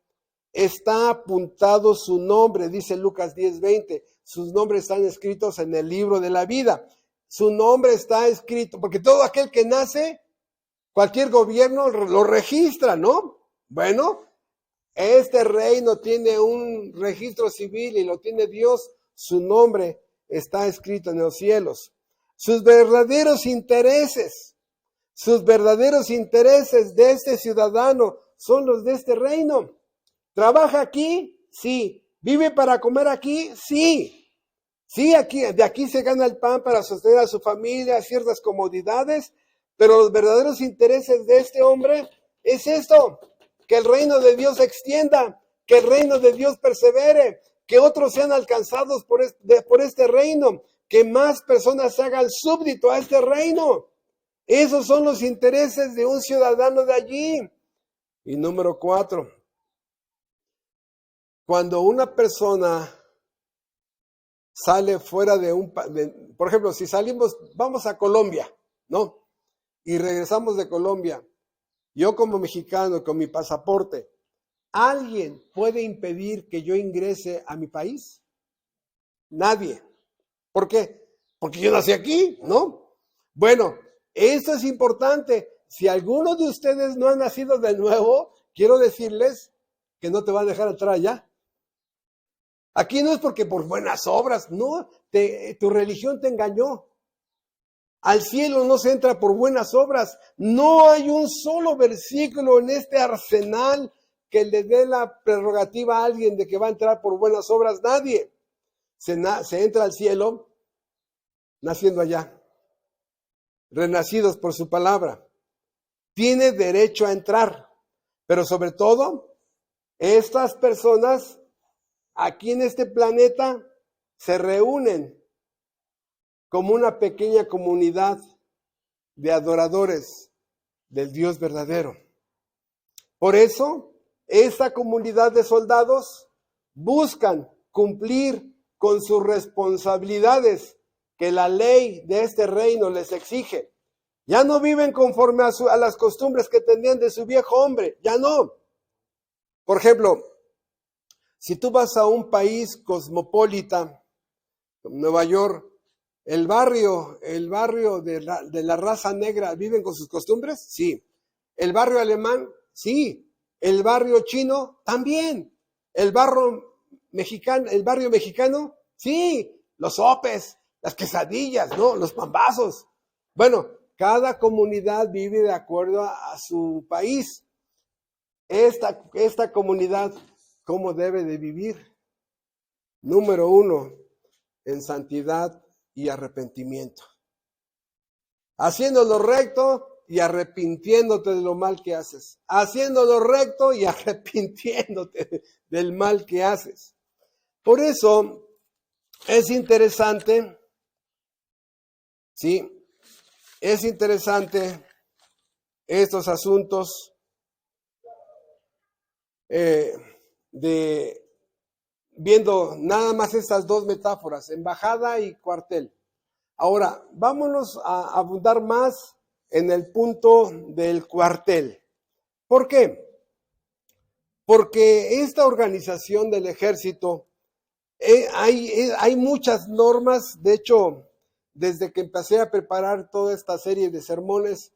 está apuntado su nombre, dice Lucas 10:20. Sus nombres están escritos en el libro de la vida. Su nombre está escrito, porque todo aquel que nace, cualquier gobierno lo registra, ¿no? Bueno, este reino tiene un registro civil y lo tiene Dios. Su nombre está escrito en los cielos. Sus verdaderos intereses de este ciudadano son los de este reino. ¿Trabaja aquí? Sí. ¿Vive para comer aquí? Sí. Sí, de aquí se gana el pan para sostener a su familia, ciertas comodidades, pero los verdaderos intereses de este hombre es esto: que el reino de Dios se extienda, que el reino de Dios persevere, que otros sean alcanzados por este reino, que más personas se hagan súbdito a este reino. Esos son los intereses de un ciudadano de allí. Y número 4, cuando una persona sale fuera por ejemplo, si salimos, vamos a Colombia, ¿no? Y regresamos de Colombia, yo como mexicano, con mi pasaporte, ¿alguien puede impedir que yo ingrese a mi país? Nadie. ¿Por qué? Porque yo nací aquí, ¿no? Bueno, esto es importante. Si alguno de ustedes no ha nacido de nuevo, quiero decirles que no te van a dejar entrar allá. Aquí no es porque por buenas obras, no, tu religión te engañó. Al cielo no se entra por buenas obras. No hay un solo versículo en este arsenal que le dé la prerrogativa a alguien de que va a entrar por buenas obras. Nadie. Se entra al cielo naciendo allá, renacidos por su palabra. Tiene derecho a entrar, pero sobre todo, estas personas aquí en este planeta se reúnen como una pequeña comunidad de adoradores del Dios verdadero. Por eso, esta comunidad de soldados buscan cumplir con sus responsabilidades que la ley de este reino les exige. Ya no viven conforme a las costumbres que tenían de su viejo hombre, ya no. Por ejemplo, si tú vas a un país cosmopolita, como Nueva York, el barrio de la raza negra, ¿viven con sus costumbres? Sí. ¿El barrio alemán? Sí. ¿El barrio chino? También. ¿El barrio mexicano? Sí. Los sopes, las quesadillas, ¿no? Los pambazos. Bueno, cada comunidad vive de acuerdo a su país. Esta comunidad, ¿cómo debe de vivir? Número 1, en santidad y arrepentimiento. Haciendo lo recto y arrepintiéndote de lo mal que haces. Haciendo lo recto y arrepintiéndote del mal que haces. Por eso es interesante, ¿sí? Es interesante estos asuntos viendo nada más estas dos metáforas, embajada y cuartel. Ahora, vámonos a abundar más en el punto del cuartel. ¿Por qué? Porque esta organización del ejército, hay muchas normas. De hecho, desde que empecé a preparar toda esta serie de sermones,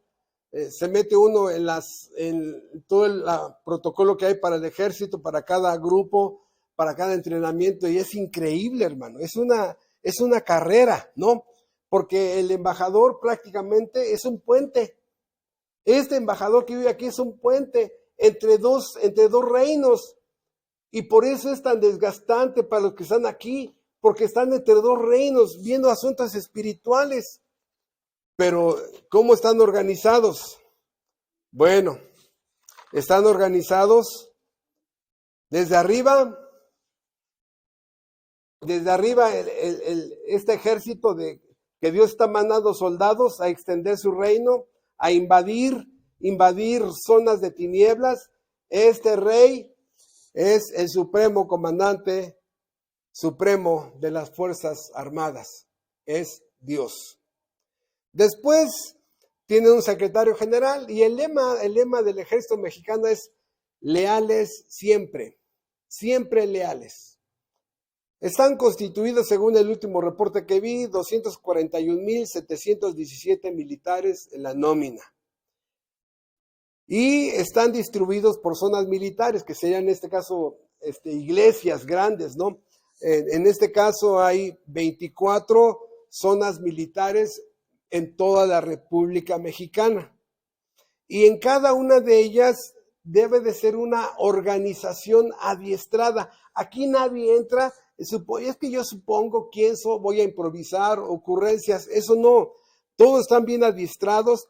se mete uno en todo el protocolo que hay para el ejército, para cada grupo, para cada entrenamiento, y es increíble, hermano. Es una carrera, ¿no? Porque el embajador prácticamente es un puente. Este embajador que vive aquí es un puente entre dos reinos, y por eso es tan desgastante para los que están aquí, porque están entre dos reinos viendo asuntos espirituales. Pero, ¿cómo están organizados? Bueno, están organizados desde arriba. Desde arriba, este ejército que Dios está mandando soldados a extender su reino, a invadir zonas de tinieblas. Este rey es el supremo comandante supremo de las Fuerzas Armadas. Es Dios. Después tiene un secretario general, y el lema del ejército mexicano es leales siempre. siempre leales. Están constituidos, según el último reporte que vi, 241,717 militares en la nómina. Y están distribuidos por zonas militares, que serían en este caso iglesias grandes, ¿no? En este caso hay 24 zonas militares en toda la República Mexicana. Y en cada una de ellas debe de ser una organización adiestrada. Aquí nadie entra, es que yo supongo, voy a improvisar, ocurrencias, eso no. Todos están bien adiestrados,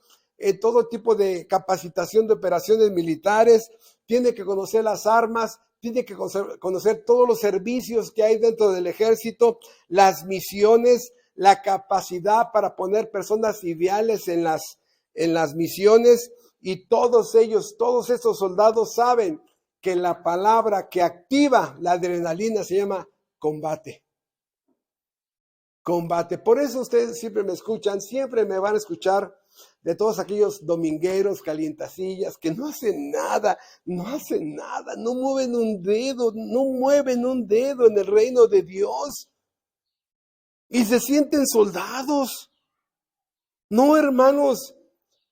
todo tipo de capacitación de operaciones militares, tiene que conocer las armas, tiene que conocer todos los servicios que hay dentro del ejército, las misiones, la capacidad para poner personas ideales en las misiones, y todos estos soldados saben que la palabra que activa la adrenalina se llama combate. Combate. Por eso ustedes siempre me escuchan, siempre me van a escuchar de todos aquellos domingueros, calientacillas, que no hacen nada, no mueven un dedo en el reino de Dios. Y se sienten soldados. No, hermanos,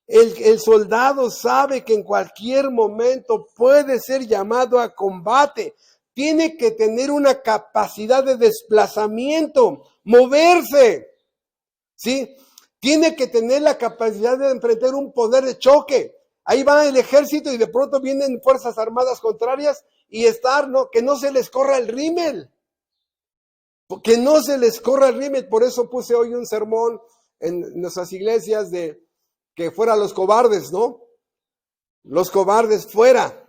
el soldado sabe que en cualquier momento puede ser llamado a combate. Tiene que tener una capacidad de desplazamiento, moverse, ¿sí? Tiene que tener la capacidad de enfrentar un poder de choque. Ahí va el ejército y de pronto vienen fuerzas armadas contrarias y que no se les corra el rímel. Que no se les corra el rímel. Por eso puse hoy un sermón en nuestras iglesias de que fuera los cobardes, ¿no? Los cobardes fuera.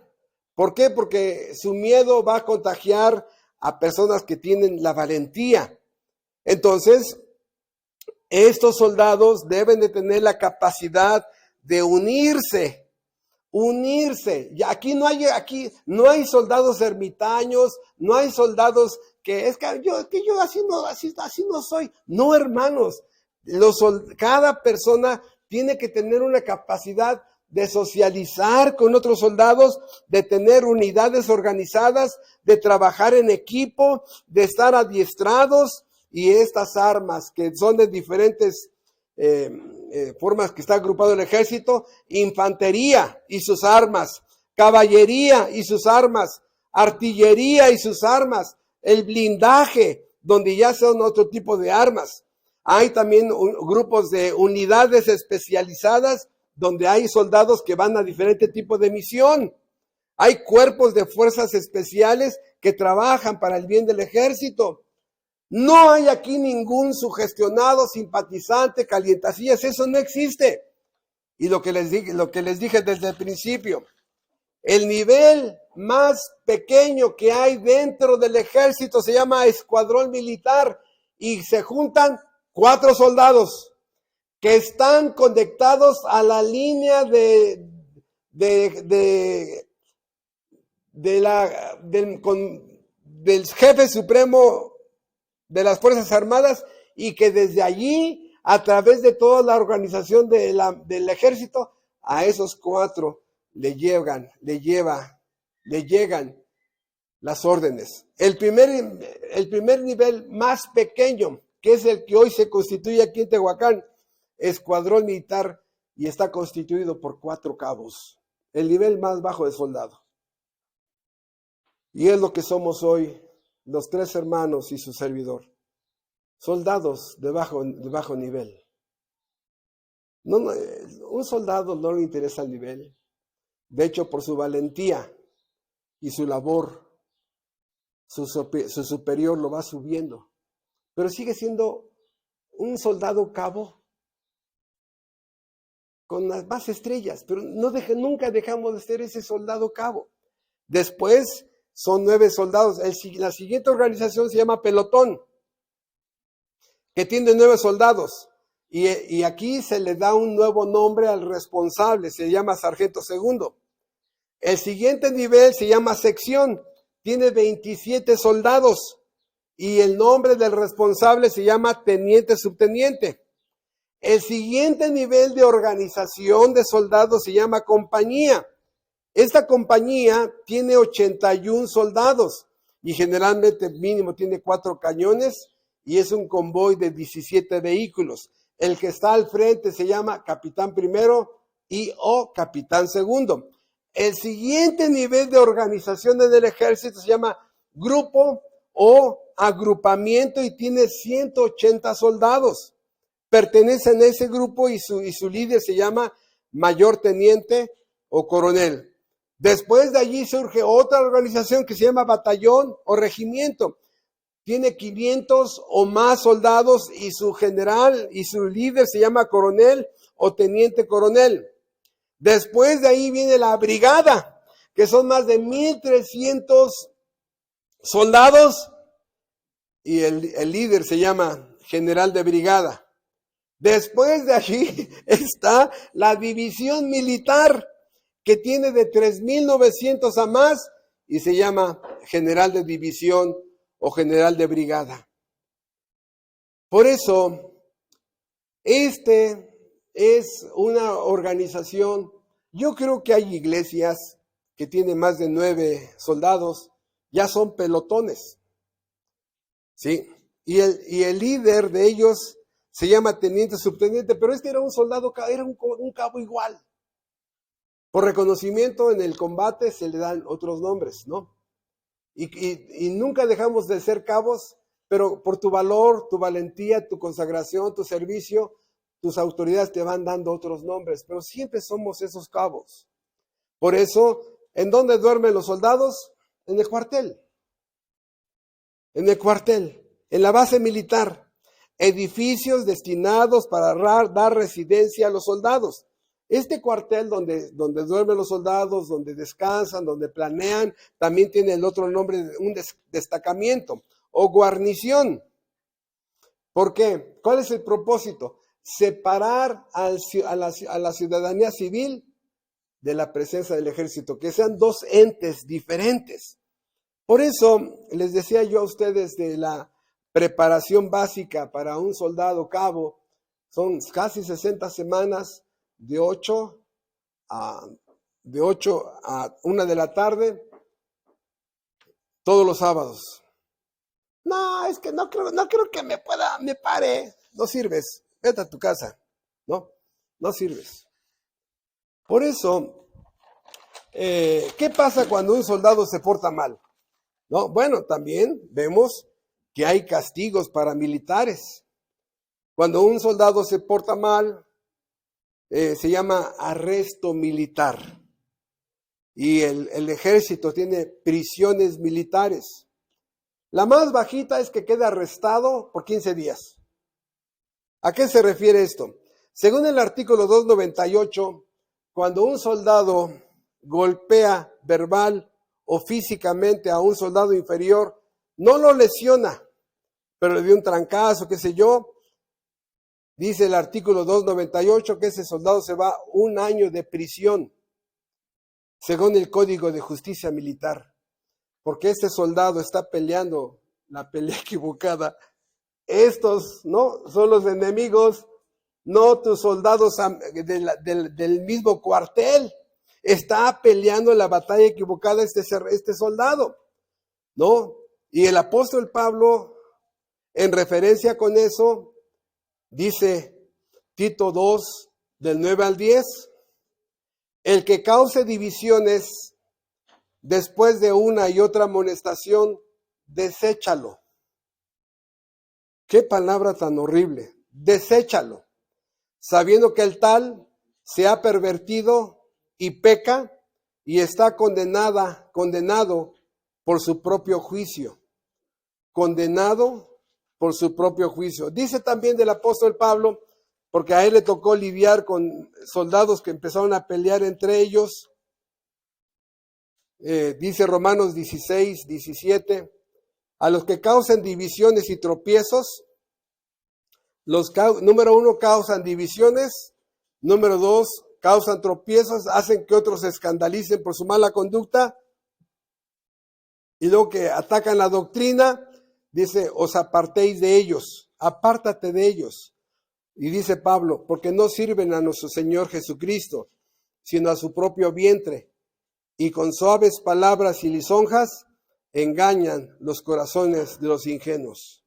¿Por qué? Porque su miedo va a contagiar a personas que tienen la valentía. Entonces, estos soldados deben de tener la capacidad de unirse. Y aquí no hay soldados ermitaños, no hay soldados que yo así no soy. No, hermanos, cada persona tiene que tener una capacidad de socializar con otros soldados, de tener unidades organizadas, de trabajar en equipo, de estar adiestrados, y estas armas que son de diferentes formas que está agrupado el ejército: infantería y sus armas, caballería y sus armas, artillería y sus armas, el blindaje, donde ya son otro tipo de armas. Hay también grupos de unidades especializadas donde hay soldados que van a diferentes tipos de misión. Hay cuerpos de fuerzas especiales que trabajan para el bien del ejército. No hay aquí ningún sugestionado, simpatizante, calientacillas, eso no existe. Y lo que les dije desde el principio, el nivel más pequeño que hay dentro del ejército se llama escuadrón militar, y se juntan 4 soldados que están conectados a la línea del jefe supremo de las Fuerzas Armadas, y que desde allí, a través de toda la organización del ejército, a esos 4 le llegan las órdenes. El primer nivel más pequeño, que es el que hoy se constituye aquí en Tehuacán, escuadrón militar, y está constituido por 4 cabos, el nivel más bajo de soldado. Y es lo que somos hoy, los 3 hermanos y su servidor, soldados de bajo nivel. Un soldado no le interesa el nivel. De hecho, por su valentía y su labor, su superior lo va subiendo. Pero sigue siendo un soldado cabo con las más estrellas, pero nunca dejamos de ser ese soldado cabo. Después son 9 soldados. La siguiente organización se llama pelotón, que tiene 9 soldados. Y aquí se le da un nuevo nombre al responsable, se llama sargento segundo. El siguiente nivel se llama sección, tiene 27 soldados, y el nombre del responsable se llama teniente subteniente. El siguiente nivel de organización de soldados se llama compañía. Esta compañía tiene 81 soldados, y generalmente mínimo tiene 4 cañones y es un convoy de 17 vehículos. El que está al frente se llama capitán primero y o capitán segundo. El siguiente nivel de organización en el ejército se llama grupo o agrupamiento y tiene 180 soldados. Pertenecen a ese grupo y su líder se llama mayor teniente o coronel. Después de allí surge otra organización que se llama batallón o regimiento. Tiene 500 o más soldados y su general y su líder se llama coronel o teniente coronel. Después de ahí viene la brigada, que son más de 1,300 soldados y el líder se llama general de brigada. Después de allí está la división militar, que tiene de 3,900 a más y se llama general de división o general de brigada. Por eso, es una organización. Yo creo que hay iglesias que tienen más de 9 soldados, ya son pelotones, ¿sí? Y el líder de ellos se llama teniente, subteniente, pero este era un soldado, era un cabo igual. Por reconocimiento en el combate se le dan otros nombres, ¿no? Y nunca dejamos de ser cabos, pero por tu valor, tu valentía, tu consagración, tu servicio, tus autoridades te van dando otros nombres, pero siempre somos esos cabos. Por eso, ¿en dónde duermen los soldados? En el cuartel. En el cuartel, en la base militar. Edificios destinados para dar residencia a los soldados. Este cuartel donde duermen los soldados, donde descansan, donde planean, también tiene el otro nombre de un destacamiento o guarnición. ¿Por qué? ¿Cuál es el propósito? Separar a la ciudadanía civil de la presencia del ejército, que sean dos entes diferentes. Por eso les decía yo a ustedes de la preparación básica para un soldado cabo, son casi 60 semanas de 8 a 1 de la tarde, todos los sábados. No, es que no creo que me pare. No sirves, vete a tu casa. No sirves. Por eso, ¿qué pasa cuando un soldado se porta mal? ¿No? Bueno, también vemos que hay castigos paramilitares. Cuando un soldado se porta mal, se llama arresto militar. Y el ejército tiene prisiones militares. La más bajita es que queda arrestado por 15 días. ¿A qué se refiere esto? Según el artículo 298, cuando un soldado golpea verbal o físicamente a un soldado inferior, no lo lesiona, pero le dio un trancazo, qué sé yo, dice el artículo 298 que ese soldado se va 1 año de prisión, según el Código de Justicia Militar. Porque este soldado está peleando la pelea equivocada. Estos, ¿no? Son los enemigos, no tus soldados del mismo cuartel. Está peleando la batalla equivocada este soldado, ¿no? Y el apóstol Pablo, en referencia con eso, dice Tito 2, del 9 al 10, el que cause divisiones después de una y otra amonestación, deséchalo. Qué palabra tan horrible. Deséchalo, sabiendo que el tal se ha pervertido y peca y está condenado por su propio juicio. Condenado por su propio juicio. Dice también del apóstol Pablo, porque a él le tocó lidiar con soldados que empezaron a pelear entre ellos. Dice Romanos 16, 17, a los que causan divisiones y tropiezos, número 1, causan divisiones, número 2, causan tropiezos, hacen que otros se escandalicen por su mala conducta, y luego que atacan la doctrina, dice, os apartéis de ellos, apártate de ellos. Y dice Pablo, porque no sirven a nuestro Señor Jesucristo, sino a su propio vientre, y con suaves palabras y lisonjas engañan los corazones de los ingenuos.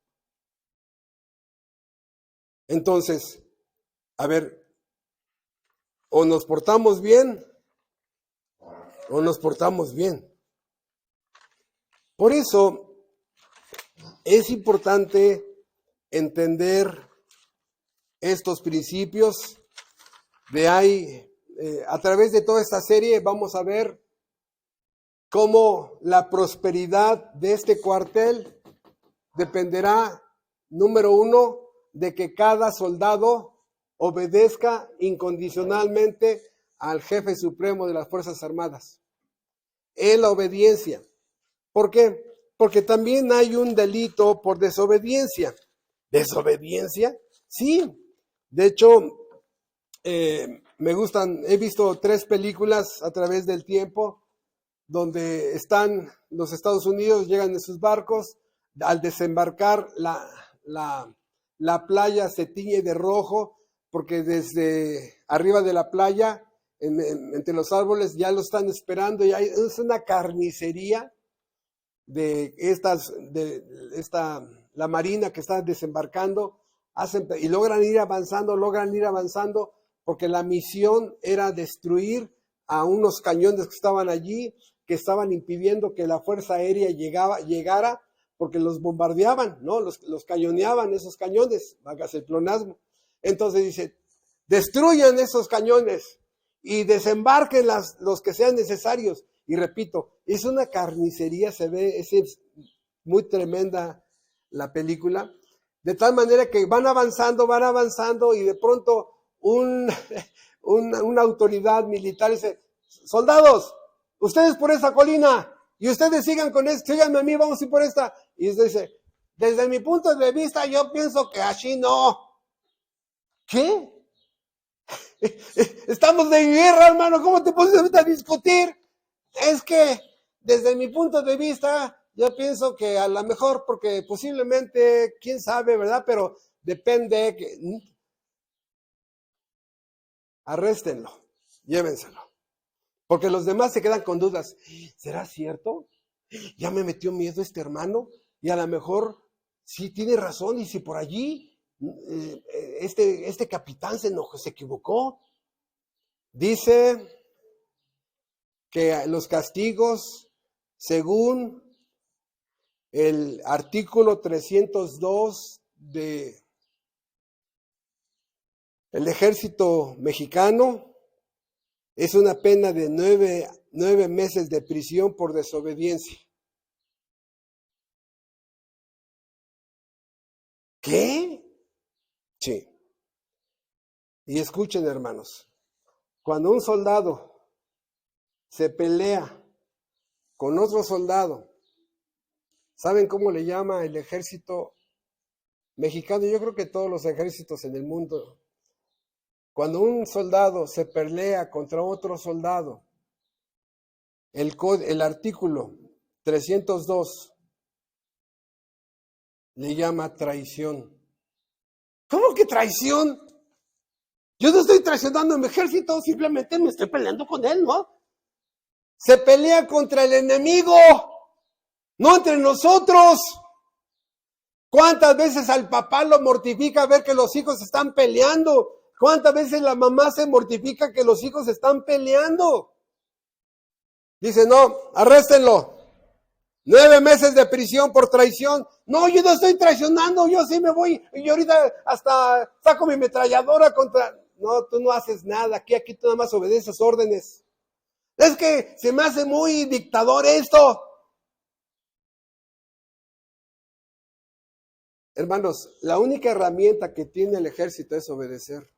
Entonces, a ver, o nos portamos bien o nos portamos bien. Por eso es importante entender estos principios. De ahí, a través de toda esta serie vamos a ver cómo la prosperidad de este cuartel dependerá, número uno, de que cada soldado obedezca incondicionalmente al jefe supremo de las Fuerzas Armadas. En la obediencia. ¿Por qué? Porque también hay un delito por desobediencia. ¿Desobediencia? Sí. De hecho, me gustan, he visto 3 películas a través del tiempo donde están los Estados Unidos, llegan en sus barcos, al desembarcar la playa se tiñe de rojo, porque desde arriba de la playa, entre los árboles, ya lo están esperando, y es una carnicería la marina que está desembarcando, y logran ir avanzando, porque la misión era destruir a unos cañones que estaban allí, que estaban impidiendo que la Fuerza Aérea llegara, porque los bombardeaban, ¿no? Los cañoneaban esos cañones, hágase el pleonasmo. Entonces dice, destruyan esos cañones y desembarquen los que sean necesarios. Y repito, es una carnicería, se ve, es muy tremenda la película, de tal manera que van avanzando y de pronto una autoridad militar dice, soldados, ustedes por esa colina, y ustedes sigan con esto, síganme a mí, vamos a ir por esta. Y usted dice, desde mi punto de vista, yo pienso que así no. ¿Qué? Estamos de guerra, hermano, ¿cómo te pones a discutir? Es que, desde mi punto de vista, yo pienso que a lo mejor, porque posiblemente, quién sabe, ¿verdad? Pero depende, arréstenlo, llévenselo. Porque los demás se quedan con dudas. ¿Será cierto? ¿Ya me metió miedo este hermano? Y a lo mejor sí tiene razón, y si por allí este capitán se equivocó. Dice que los castigos, según el artículo 302 del Ejército Mexicano, es una pena de 9 meses de prisión por desobediencia. ¿Qué? Sí. Y escuchen, hermanos, cuando un soldado se pelea con otro soldado, ¿saben cómo le llama el ejército mexicano? Yo creo que todos los ejércitos en el mundo. Cuando un soldado se pelea contra otro soldado, el artículo 302 le llama traición. ¿Cómo que traición? Yo no estoy traicionando a mi ejército, simplemente me estoy peleando con él, ¿no? Se pelea contra el enemigo, no entre nosotros. ¿Cuántas veces al papá lo mortifica ver que los hijos están peleando? ¿Cuántas veces la mamá se mortifica que los hijos están peleando? Dice, no, arréstenlo. 9 meses de prisión por traición. No, yo no estoy traicionando, yo sí me voy. Y ahorita hasta saco mi ametralladora contra... No, tú no haces nada. Aquí tú nada más obedeces órdenes. Es que se me hace muy dictador esto. Hermanos, la única herramienta que tiene el ejército es obedecer.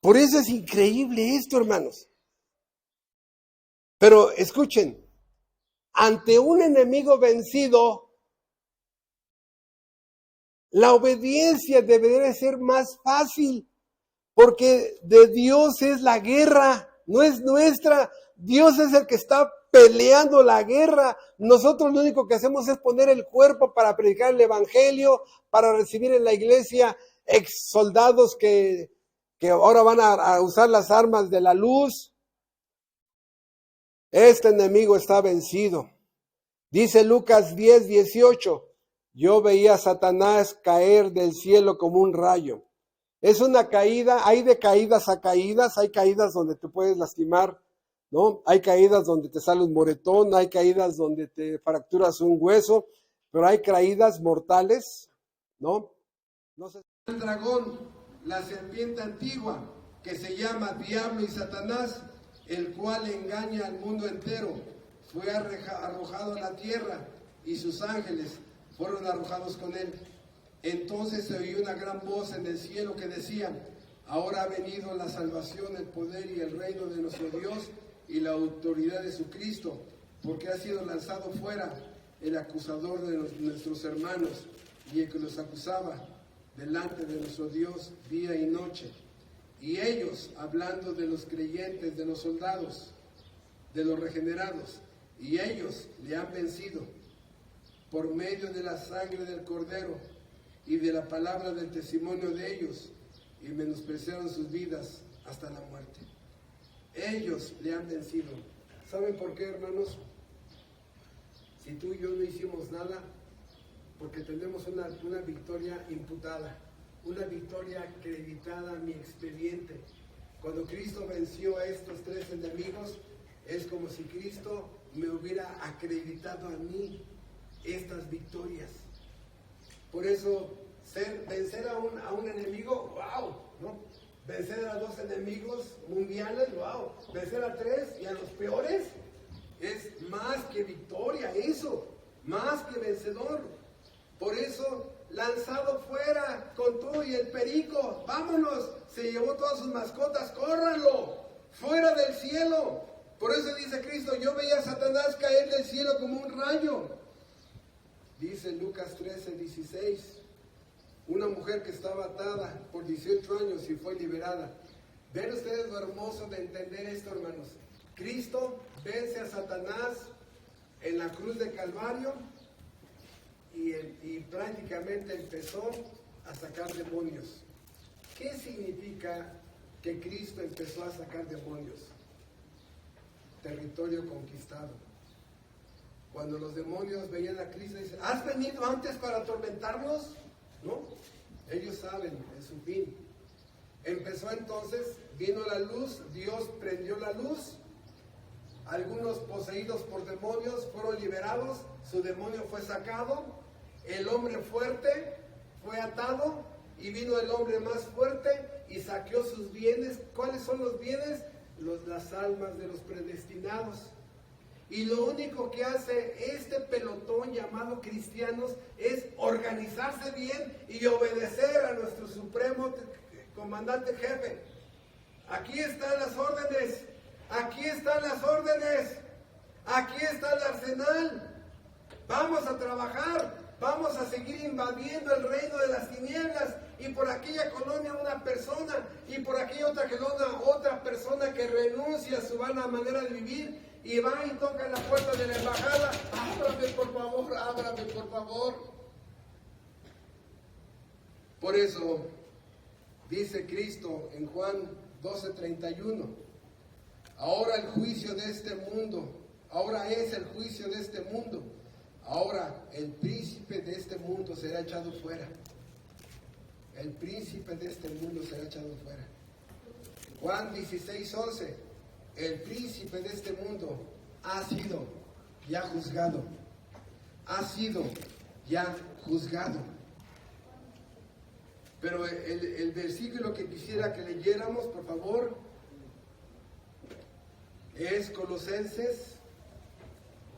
Por eso es increíble esto, hermanos. Pero escuchen, ante un enemigo vencido, la obediencia debería ser más fácil, porque de Dios es la guerra, no es nuestra. Dios es el que está peleando la guerra. Nosotros lo único que hacemos es poner el cuerpo para predicar el evangelio, para recibir en la iglesia ex soldados que ahora van a usar las armas de la luz. Este enemigo está vencido. Dice Lucas 10:18, yo veía a Satanás caer del cielo como un rayo. Es una caída, hay de caídas a caídas, hay caídas donde te puedes lastimar, ¿no? Hay caídas donde te sale un moretón, hay caídas donde te fracturas un hueso, pero hay caídas mortales, ¿no? No sé. El dragón, la serpiente antigua, que se llama Diablo y Satanás, el cual engaña al mundo entero, fue arrojado a la tierra y sus ángeles fueron arrojados con él. Entonces se oyó una gran voz en el cielo que decía, ahora ha venido la salvación, el poder y el reino de nuestro Dios y la autoridad de su Cristo, porque ha sido lanzado fuera el acusador de nuestros hermanos y el que los acusaba delante de nuestro Dios día y noche. Y ellos, hablando de los creyentes, de los soldados, de los regenerados, y ellos le han vencido por medio de la sangre del Cordero y de la palabra del testimonio de ellos, y menospreciaron sus vidas hasta la muerte. Ellos le han vencido. ¿Saben por qué, hermanos? Si tú y yo no hicimos nada, porque tenemos una victoria imputada, una victoria acreditada a mi expediente. Cuando Cristo venció a estos tres enemigos, es como si Cristo me hubiera acreditado a mí estas victorias. Por eso, vencer a un enemigo, wow, ¿no? Vencer a 2 enemigos mundiales, wow. Vencer a 3 y a los peores, es más que victoria, eso, más que vencedor. Por eso, lanzado fuera con tú y el perico, vámonos, se llevó todas sus mascotas, córranlo, fuera del cielo. Por eso dice Cristo, yo veía a Satanás caer del cielo como un rayo. Dice Lucas 13:16, una mujer que estaba atada por 18 años y fue liberada. ¿Ven ustedes lo hermoso de entender esto, hermanos? Cristo vence a Satanás en la cruz de Calvario y prácticamente empezó a sacar demonios. ¿Qué significa que Cristo empezó a sacar demonios? Territorio conquistado. Cuando los demonios veían a Cristo, dicen, ¿has venido antes para atormentarnos? ¿No? Ellos saben en su fin. Empezó entonces, vino la luz, Dios prendió la luz, algunos poseídos por demonios fueron liberados, su demonio fue sacado, el hombre fuerte fue atado y vino el hombre más fuerte y saqueó sus bienes. ¿Cuáles son los bienes? Las almas de los predestinados. Y lo único que hace este pelotón llamado cristianos es organizarse bien y obedecer a nuestro supremo comandante jefe. Aquí están las órdenes, aquí están las órdenes, aquí está el arsenal. Vamos a trabajar, vamos a seguir invadiendo el reino de las tinieblas. Y por aquella colonia una persona, y por aquella otra colonia otra persona que renuncia a su vana manera de vivir y va y toca la puerta de la embajada. Ábrame por favor, ábrame por favor. Por eso dice Cristo en Juan 12:31, ahora el juicio de este mundo, ahora es el juicio de este mundo, ahora el príncipe de este mundo será echado fuera. El príncipe de este mundo será echado fuera. Juan 16:11, el príncipe de este mundo ha sido ya juzgado. Ha sido ya juzgado. Pero el versículo que quisiera que leyéramos, por favor, es Colosenses,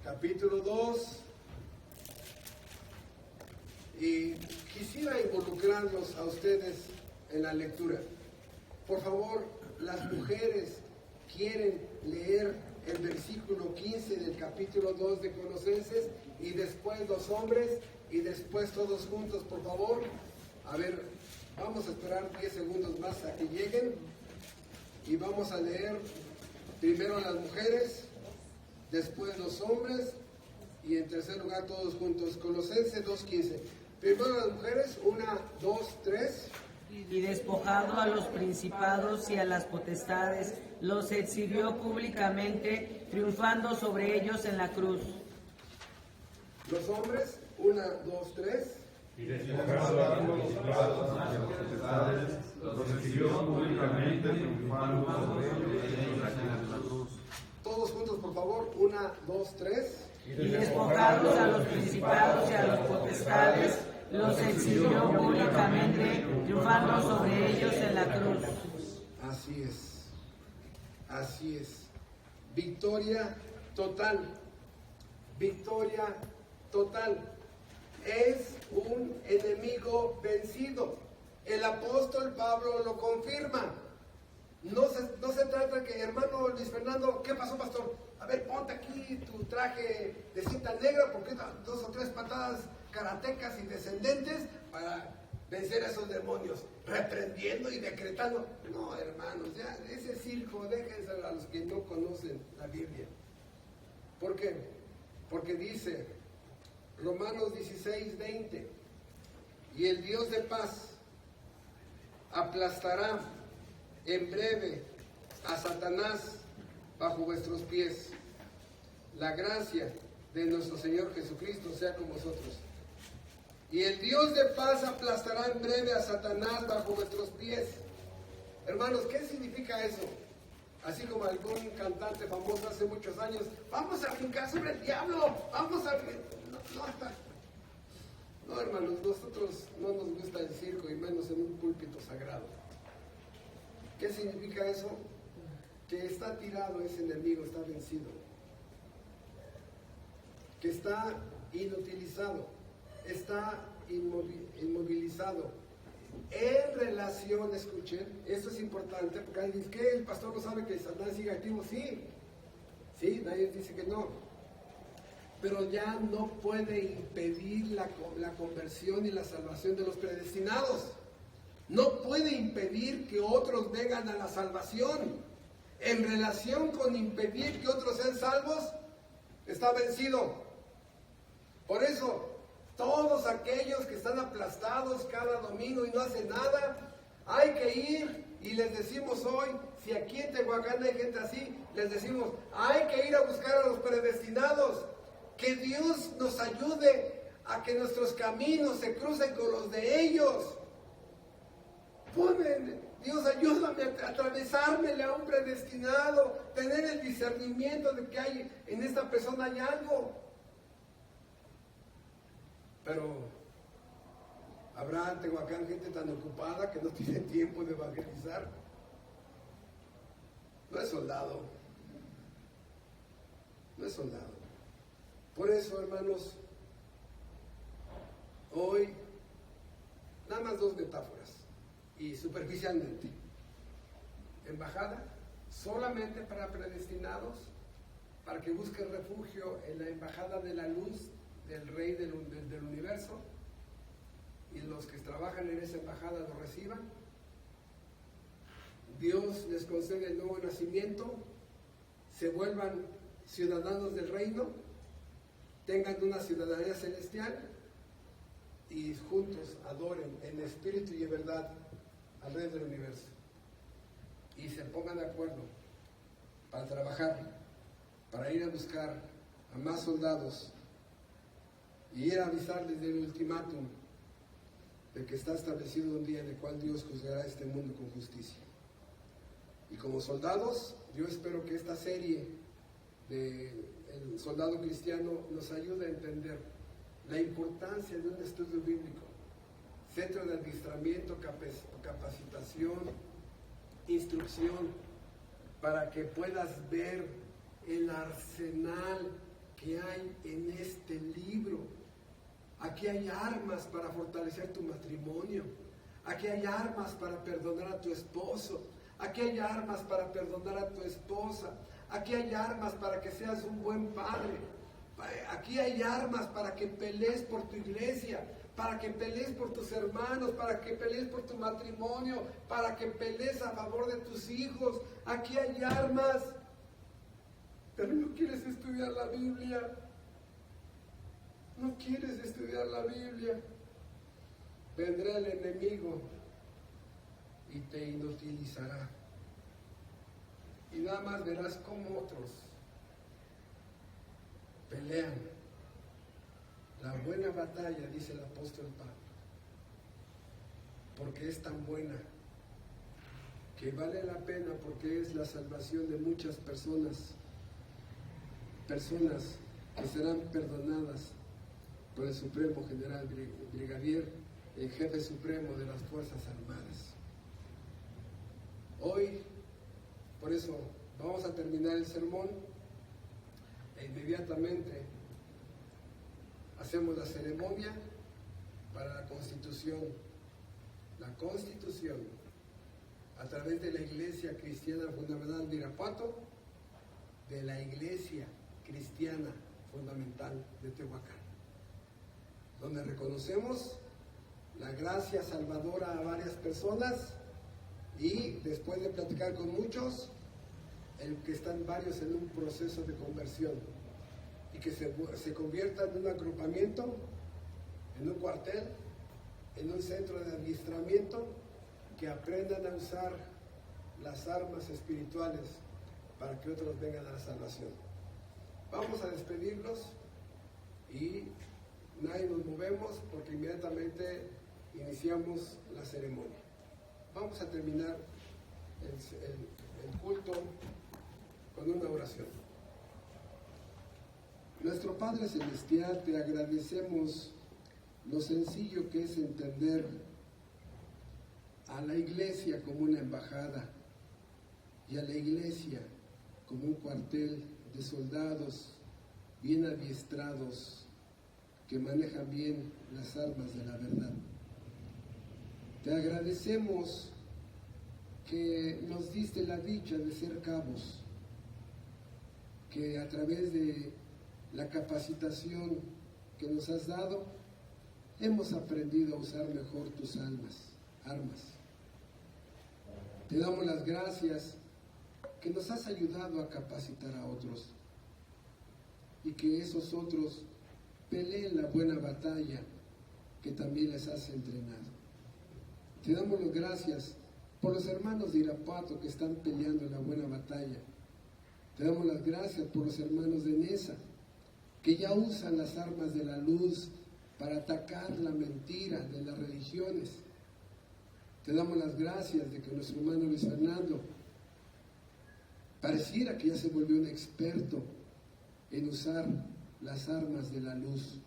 capítulo 2. Y quisiera involucrarlos a ustedes en la lectura. Por favor, las mujeres quieren leer el versículo 15 del capítulo 2 de Colosenses, y después los hombres, y después todos juntos, por favor. A ver, vamos a esperar 10 segundos más a que lleguen, y vamos a leer primero las mujeres, después los hombres, y en tercer lugar todos juntos. Colosenses 2:15. Primero las mujeres, 1, 2, 3. y despojado a los principados y a las potestades, los exhibió públicamente, triunfando sobre ellos en la cruz. Los hombres, 1, 2, 3. Y despojado a los principados y a las potestades, los exhibió públicamente, triunfando sobre ellos en la cruz. Todos juntos, por favor, 1, 2, 3. Y despojados a los principados y a las potestades, los exhibió públicamente, triunfando sobre ellos en la cruz. Así es. Así es. Victoria total. Victoria total. Es un enemigo vencido. El apóstol Pablo lo confirma. No se trata que, hermano Luis Fernando, ¿qué pasó, pastor? A ver, ponte aquí tu traje de cinta negra, porque 2 o 3 patadas karatecas y descendentes para vencer a esos demonios, reprendiendo y decretando. No, hermanos, ya ese circo, déjense a los que no conocen la Biblia. ¿Por qué? Porque dice Romanos 16, 20, y el Dios de paz aplastará en breve a Satanás bajo vuestros pies. La gracia de nuestro Señor Jesucristo sea con vosotros. Y el Dios de paz aplastará en breve a Satanás bajo vuestros pies. Hermanos, ¿qué significa eso? Así como algún cantante famoso hace muchos años, vamos a brincar sobre el diablo, vamos a... No, hermanos, nosotros no nos gusta el circo y menos en un púlpito sagrado. ¿Qué significa eso? Que está tirado ese enemigo, está vencido. Que está inutilizado, está inmovilizado. En relación, escuchen, esto es importante, porque alguien dice que el pastor no sabe que Satanás sigue activo. Sí, nadie dice que no. Pero ya no puede impedir la conversión y la salvación de los predestinados. No puede impedir que otros vengan a la salvación. En relación con impedir que otros sean salvos, está vencido. Por eso, todos aquellos que están aplastados cada domingo y no hacen nada, hay que ir y les decimos hoy, si aquí en Tehuacán hay gente así, les decimos, hay que ir a buscar a los predestinados. Que Dios nos ayude a que nuestros caminos se crucen con los de ellos. Dios, ayúdame a atravesármele a un predestinado, tener el discernimiento de que hay en esta persona hay algo. Pero habrá en Tehuacán gente tan ocupada que no tiene tiempo de evangelizar. No es soldado. No es soldado. Por eso, hermanos, hoy, nada más 2 metáforas, y superficialmente. Embajada, solamente para predestinados, para que busquen refugio en la embajada de la luz del Rey del universo, y los que trabajan en esa embajada lo reciban. Dios les concede el nuevo nacimiento, se vuelvan ciudadanos del reino, tengan una ciudadanía celestial y juntos adoren en espíritu y en verdad al Rey del universo. Y se pongan de acuerdo para trabajar, para ir a buscar a más soldados y ir a avisarles del ultimátum de que está establecido un día en el cual Dios juzgará este mundo con justicia. Y como soldados, yo espero que esta serie de El Soldado Cristiano nos ayude a entender la importancia de un estudio bíblico, centro de adiestramiento, capacitación, instrucción, para que puedas ver el arsenal que hay en este libro. Aquí hay armas para fortalecer tu matrimonio, aquí hay armas para perdonar a tu esposo, aquí hay armas para perdonar a tu esposa, aquí hay armas para que seas un buen padre, aquí hay armas para que pelees por tu iglesia, para que pelees por tus hermanos, para que pelees por tu matrimonio, para que pelees a favor de tus hijos. Aquí hay armas, pero no quieres estudiar la Biblia. No quieres estudiar la Biblia. Vendrá el enemigo y te inutilizará. Y nada más verás cómo otros pelean la buena batalla, dice el apóstol Pablo, porque es tan buena que vale la pena, porque es la salvación de muchas personas que serán perdonadas por el Supremo General Brigadier, el jefe supremo de las Fuerzas Armadas. Hoy, por eso, vamos a terminar el sermón e inmediatamente hacemos la ceremonia para la Constitución. La Constitución, a través de la Iglesia Cristiana Fundamental de Irapuato, de la Iglesia Cristiana Fundamental de Tehuacán, donde reconocemos la gracia salvadora a varias personas y después de platicar con muchos, el que están varios en un proceso de conversión y que se convierta en un agrupamiento, en un cuartel, en un centro de adiestramiento, que aprendan a usar las armas espirituales para que otros vengan a la salvación. Vamos a despedirlos y nadie nos movemos porque inmediatamente iniciamos la ceremonia. Vamos a terminar el culto con una oración. Nuestro Padre Celestial, te agradecemos lo sencillo que es entender a la iglesia como una embajada y a la iglesia como un cuartel de soldados bien adiestrados que manejan bien las armas de la verdad. Te agradecemos que nos diste la dicha de ser cabos, que a través de la capacitación que nos has dado, hemos aprendido a usar mejor tus armas. Te damos las gracias que nos has ayudado a capacitar a otros y que esos otros peleen la buena batalla que también les has entrenado. Te damos las gracias por los hermanos de Irapuato que están peleando la buena batalla. Te damos las gracias por los hermanos de Nesa que ya usan las armas de la luz para atacar la mentira de las religiones. Te damos las gracias de que nuestro hermano Luis Fernando pareciera que ya se volvió un experto en usar las armas de la luz.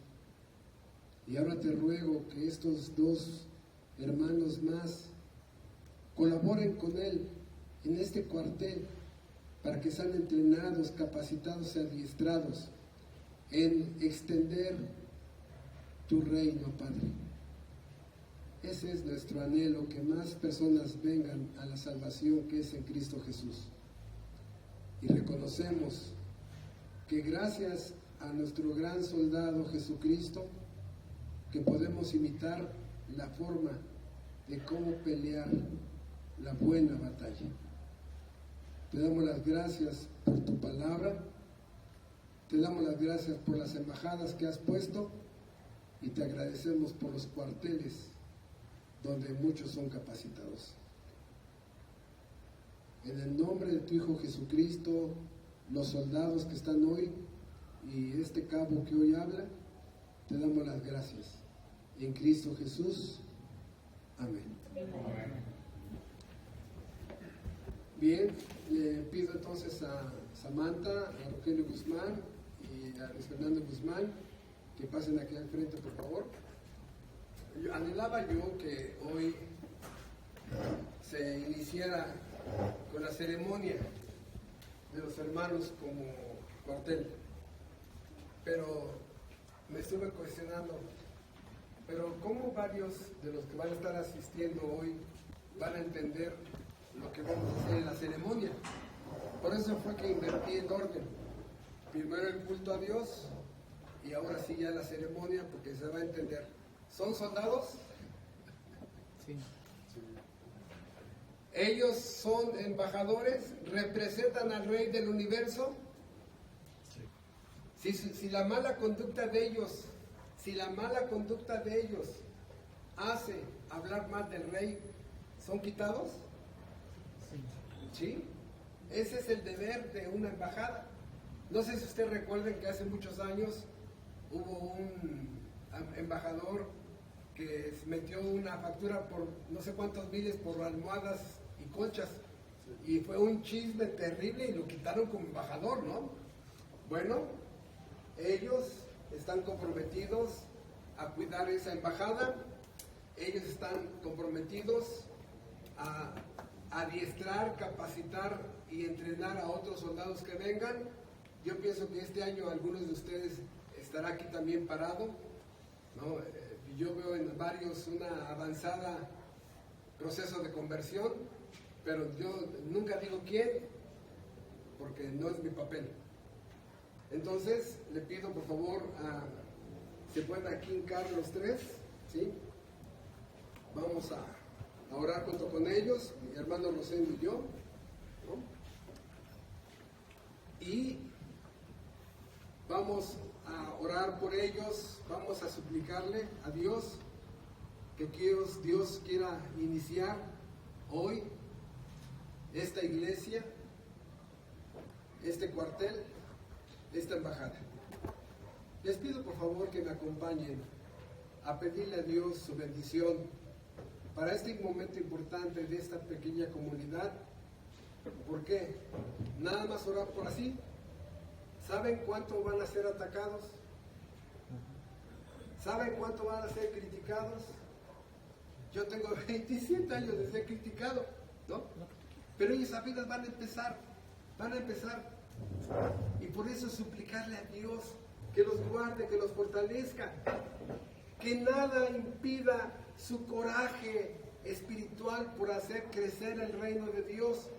Y ahora te ruego que estos dos hermanos más colaboren con él en este cuartel para que sean entrenados, capacitados y adiestrados en extender tu reino, Padre. Ese es nuestro anhelo, que más personas vengan a la salvación que es en Cristo Jesús. Y reconocemos que gracias a nuestro gran soldado Jesucristo, que podemos imitar la forma de cómo pelear la buena batalla. Te damos las gracias por tu palabra, te damos las gracias por las embajadas que has puesto y te agradecemos por los cuarteles donde muchos son capacitados. En el nombre de tu Hijo Jesucristo, los soldados que están hoy y este cabo que hoy habla, te damos las gracias. En Cristo Jesús. Amén. Bien, le pido entonces a Samantha, a Rogelio Guzmán y a Luis Fernando Guzmán que pasen aquí al frente, por favor. Anhelaba yo que hoy se iniciara con la ceremonia de los hermanos como cuartel, pero me estuve cuestionando, pero ¿cómo varios de los que van a estar asistiendo hoy van a entender lo que vamos a hacer en la ceremonia? Por eso fue que invertí en orden. Primero el culto a Dios y ahora sí ya la ceremonia, porque se va a entender. ¿Son soldados? Sí. ¿Ellos son embajadores? ¿Representan al Rey del Universo? Sí. Si la mala conducta de ellos, hace hablar más del Rey, son quitados? ¿Sí? Ese es el deber de una embajada. No sé si ustedes recuerden que hace muchos años hubo un embajador que metió una factura por no sé cuántos miles por almohadas y colchas. Y fue un chisme terrible y lo quitaron como embajador, ¿no? Bueno, ellos están comprometidos a cuidar esa embajada. Ellos están comprometidos a adiestrar, capacitar y entrenar a otros soldados que vengan. Yo pienso que este año algunos de ustedes estará aquí también parado, ¿no? Yo veo en varios una avanzada proceso de conversión, pero yo nunca digo quién, porque no es mi papel. Entonces, le pido por favor se pueden aquí hincar los tres, ¿sí? Vamos a orar junto con ellos, mi hermano Rosendo y yo, ¿no? Y vamos a orar por ellos, vamos a suplicarle a Dios que Dios quiera iniciar hoy esta iglesia, este cuartel, esta embajada. Les pido por favor que me acompañen a pedirle a Dios su bendición para este momento importante de esta pequeña comunidad. ¿Por qué? Nada más orar por así. ¿Saben cuánto van a ser atacados? ¿Saben cuánto van a ser criticados? Yo tengo 27 años de ser criticado, ¿no? Pero ellos apenas van a empezar. Y por eso suplicarle a Dios que los guarde, que los fortalezca, que nada impida su coraje espiritual por hacer crecer el reino de Dios,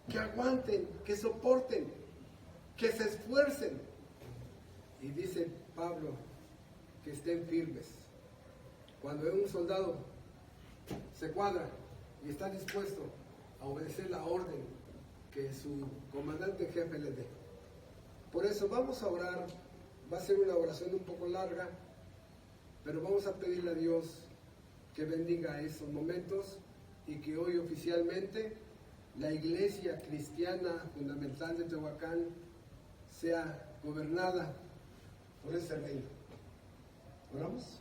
que aguanten, que soporten, que se esfuercen. Y dice Pablo que estén firmes. Cuando un soldado se cuadra y está dispuesto a obedecer la orden que su comandante en jefe le dé. Por eso vamos a orar. Va a ser una oración un poco larga, pero vamos a pedirle a Dios que bendiga esos momentos y que hoy oficialmente la Iglesia Cristiana Fundamental de Tehuacán sea gobernada por ese reino. ¿Oramos?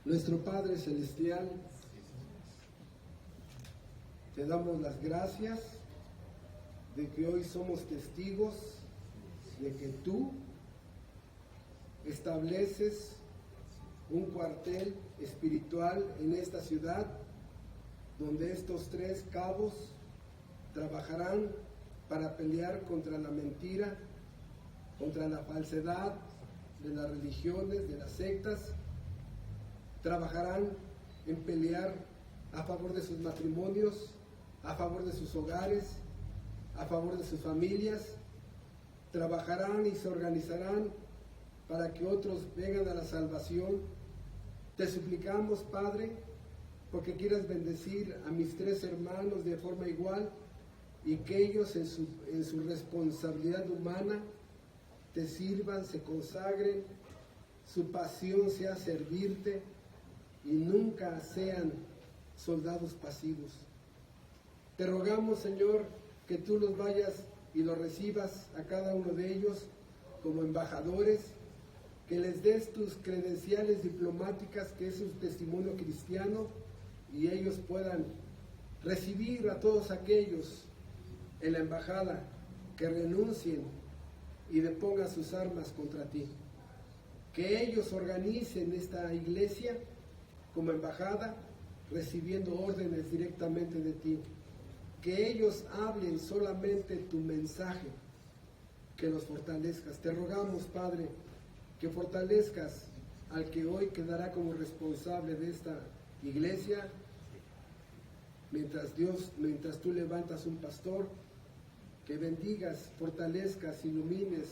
Nuestro Padre Celestial, te damos las gracias de que hoy somos testigos de que tú estableces un cuartel espiritual en esta ciudad, donde estos tres cabos trabajarán para pelear contra la mentira, contra la falsedad de las religiones, de las sectas. Trabajarán en pelear a favor de sus matrimonios, a favor de sus hogares, a favor de sus familias. Trabajarán y se organizarán para que otros vengan a la salvación. Te suplicamos, Padre, porque quieras bendecir a mis tres hermanos de forma igual y que ellos en su responsabilidad humana te sirvan, se consagren, su pasión sea servirte y nunca sean soldados pasivos. Te rogamos, Señor, que tú los vayas y los recibas a cada uno de ellos como embajadores, que les des tus credenciales diplomáticas, que es su testimonio cristiano, y ellos puedan recibir a todos aquellos en la embajada que renuncien y depongan sus armas contra ti. Que ellos organicen esta iglesia como embajada, recibiendo órdenes directamente de ti. Que ellos hablen solamente tu mensaje, que los fortalezcas. Te rogamos, Padre, que fortalezcas al que hoy quedará como responsable de esta iglesia, mientras tú levantas un pastor, que bendigas, fortalezcas, ilumines,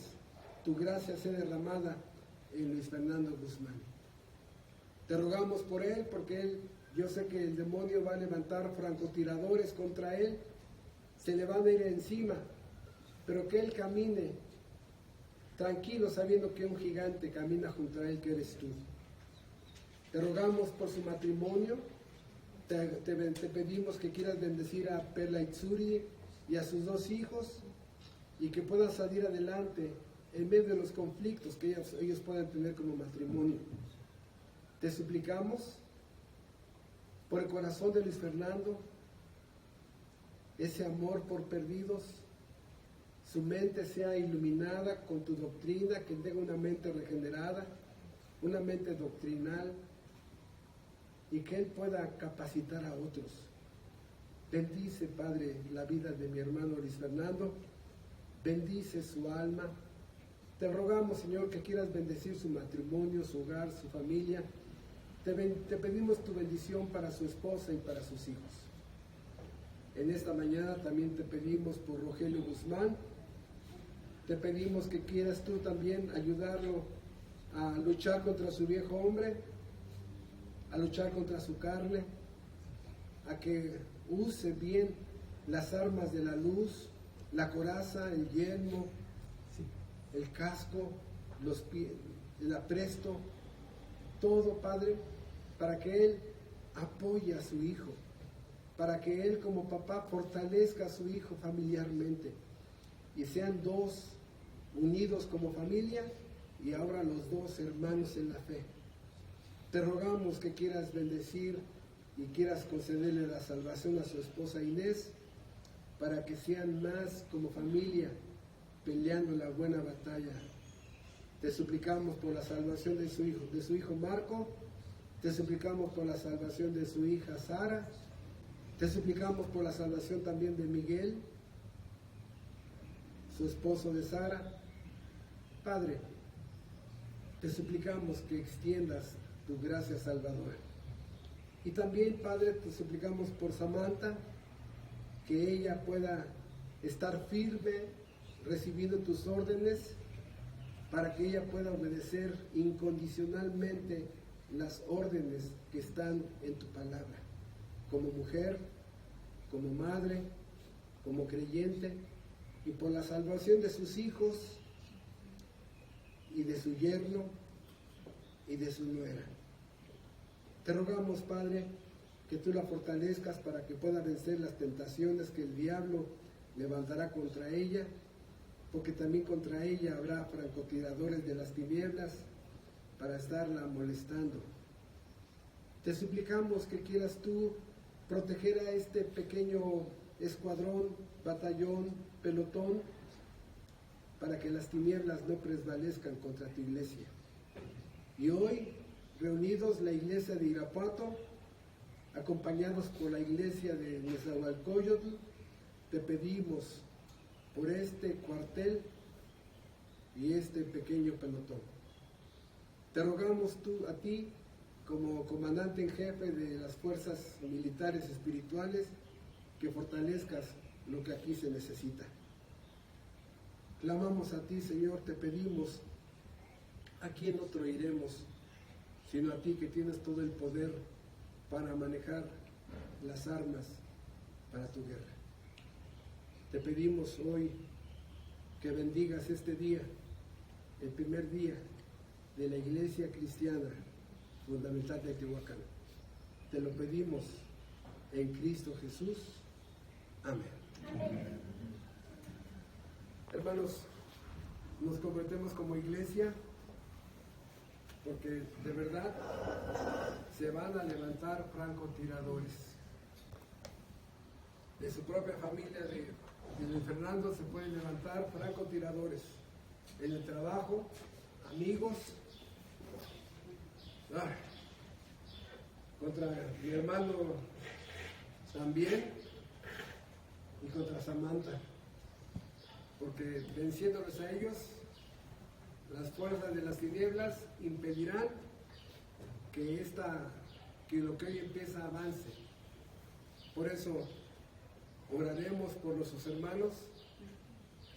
tu gracia sea derramada en Luis Fernando Guzmán. Te rogamos por él, porque yo sé que el demonio va a levantar francotiradores contra él, se le van a ir encima, pero que él camine tranquilo, sabiendo que un gigante camina junto a él, que eres tú. Te rogamos por su matrimonio, te pedimos que quieras bendecir a Perla Itzuri y a sus 2 hijos y que puedan salir adelante en medio de los conflictos que ellos puedan tener como matrimonio. Te suplicamos por el corazón de Luis Fernando, ese amor por perdidos, su mente sea iluminada con tu doctrina, que tenga una mente regenerada, una mente doctrinal, y que él pueda capacitar a otros. Bendice, Padre, la vida de mi hermano Luis Fernando, bendice su alma. Te rogamos, Señor, que quieras bendecir su matrimonio, su hogar, su familia. Te pedimos tu bendición para su esposa y para sus hijos. En esta mañana también te pedimos por Rogelio Guzmán. Te pedimos que quieras tú también ayudarlo a luchar contra su viejo hombre, a luchar contra su carne, a que use bien las armas de la luz, la coraza, el yelmo, el casco, el apresto, todo, Padre, para que él apoye a su hijo, para que él como papá fortalezca a su hijo familiarmente y sean 2 unidos como familia y ahora los 2 hermanos en la fe. Te rogamos que quieras bendecir y quieras concederle la salvación a su esposa Inés, para que sean más como familia peleando la buena batalla. Te suplicamos por la salvación de su hijo Marco, te suplicamos por la salvación de su hija Sara, te suplicamos por la salvación también de Miguel, su esposo de Sara. Padre, te suplicamos que extiendas tu gracia salvadora. Y también, Padre, te suplicamos por Samantha, que ella pueda estar firme recibiendo tus órdenes, para que ella pueda obedecer incondicionalmente las órdenes que están en tu palabra, como mujer, como madre, como creyente, y por la salvación de sus hijos y de su yerno y de su nuera. Te rogamos, Padre, que tú la fortalezcas para que pueda vencer las tentaciones que el diablo levantará contra ella, porque también contra ella habrá francotiradores de las tinieblas para estarla molestando. Te suplicamos que quieras tú proteger a este pequeño escuadrón, batallón, pelotón, para que las tinieblas no prevalezcan contra tu iglesia. Y hoy, reunidos la iglesia de Irapuato, acompañados por la iglesia de Nezahualcóyotl, te pedimos por este cuartel y este pequeño pelotón. Te rogamos a ti, como comandante en jefe de las fuerzas militares espirituales, que fortalezcas lo que aquí se necesita. Clamamos a ti, Señor, te pedimos, ¿a quién otro iremos sino a ti, que tienes todo el poder para manejar las armas para tu guerra? Te pedimos hoy que bendigas este día, el primer día de la Iglesia Cristiana Fundamental de Tehuacán. Te lo pedimos en Cristo Jesús. Amén. Hermanos, nos comprometemos como iglesia, porque de verdad se van a levantar francotiradores. De su propia familia de Luis Fernando se pueden levantar francotiradores. En el trabajo, amigos, contra mi hermano también, y contra Samantha, porque venciéndolos a ellos, las fuerzas de las tinieblas impedirán que lo que hoy empieza avance. Por eso oraremos por nuestros hermanos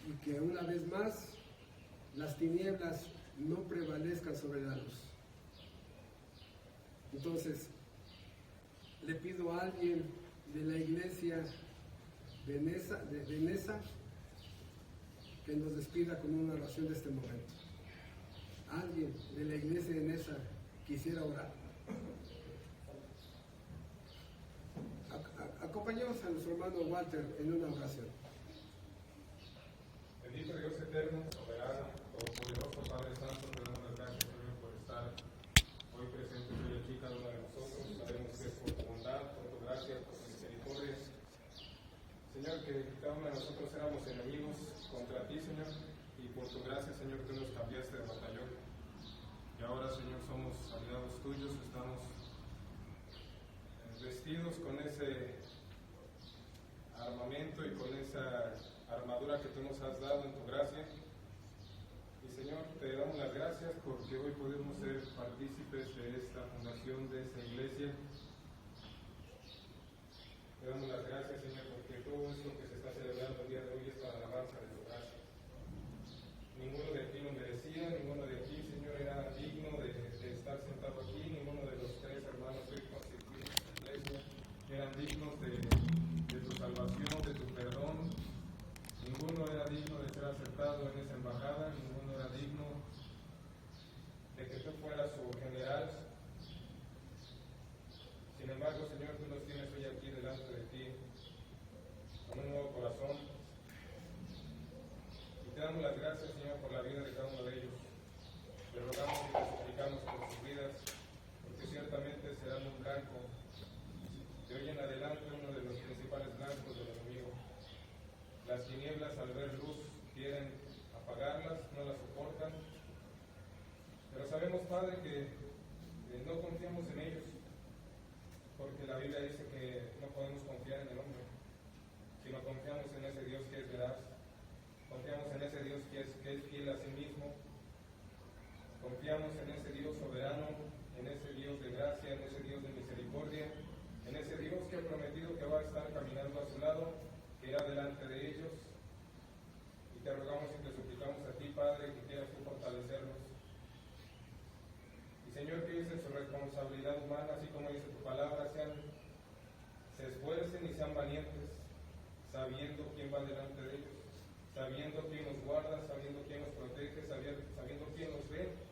y que una vez más las tinieblas no prevalezcan sobre la luz. Entonces, le pido a alguien de la iglesia de Nesa que nos despida con una oración de este momento. Alguien de la iglesia de Nesa quisiera orar. Acompañemos a nuestro hermano Walter en una oración. Bendito Dios eterno, soberano, todopoderoso, Padre Santo, te damos las gracias, Señor, por estar hoy presente hoy aquí cada uno de nosotros. Sabemos que es por tu bondad, por tu gracia, por tu misericordia. Señor, que cada uno de nosotros éramos enemigos contra ti, Señor, y por tu gracia, Señor, tú nos cambiaste de batallón. Y ahora, Señor, somos aliados tuyos, estamos vestidos con ese armamento y con esa armadura que tú nos has dado en tu gracia. Y Señor, te damos las gracias porque hoy podemos ser partícipes de esta fundación, de esta iglesia. Te damos las gracias, Señor, porque todo esto que se está celebrando el día de hoy es para la alabanza de tu gracia. Ninguno de aquí lo merecía, ninguno de aquí, Señor, era digno de estar sentado aquí, ninguno de los tres hermanos hoy constituidos en la iglesia eran dignos de tu salvación, de tu perdón. Ninguno era digno de ser aceptado en esa embajada, ninguno era digno de que tú fueras su general. Sin embargo, Señor, tú nos tienes hoy aquí delante de ti, con un nuevo corazón. Y te damos las gracias, Señor, por la vida de cada uno de ellos. Te rogamos y te suplicamos por sus vidas, porque ciertamente serán un blanco. De hoy en adelante, uno de los principales blancos del enemigo. Las tinieblas, al ver luz, quieren apagarlas, no las soportan. Pero sabemos, Padre, que no confiamos en ellos, porque la Biblia dice que no podemos confiar en el hombre, sino confiamos en ese Dios que es veraz, confiamos en ese Dios que es fiel a sí mismo, confiamos en ese Dios soberano, en ese Dios de gracia, en ese Dios de misericordia, en ese Dios que ha prometido que va a estar caminando a su lado, que irá delante de ellos. Y te rogamos y te suplicamos a ti, Padre, que quieras tú fortalecerlos. Y Señor, que ellos en su responsabilidad humana, así como dice tu palabra, se esfuercen y sean valientes, sabiendo quién va delante de ellos, sabiendo quién nos guarda, sabiendo quién nos protege, sabiendo quién nos ve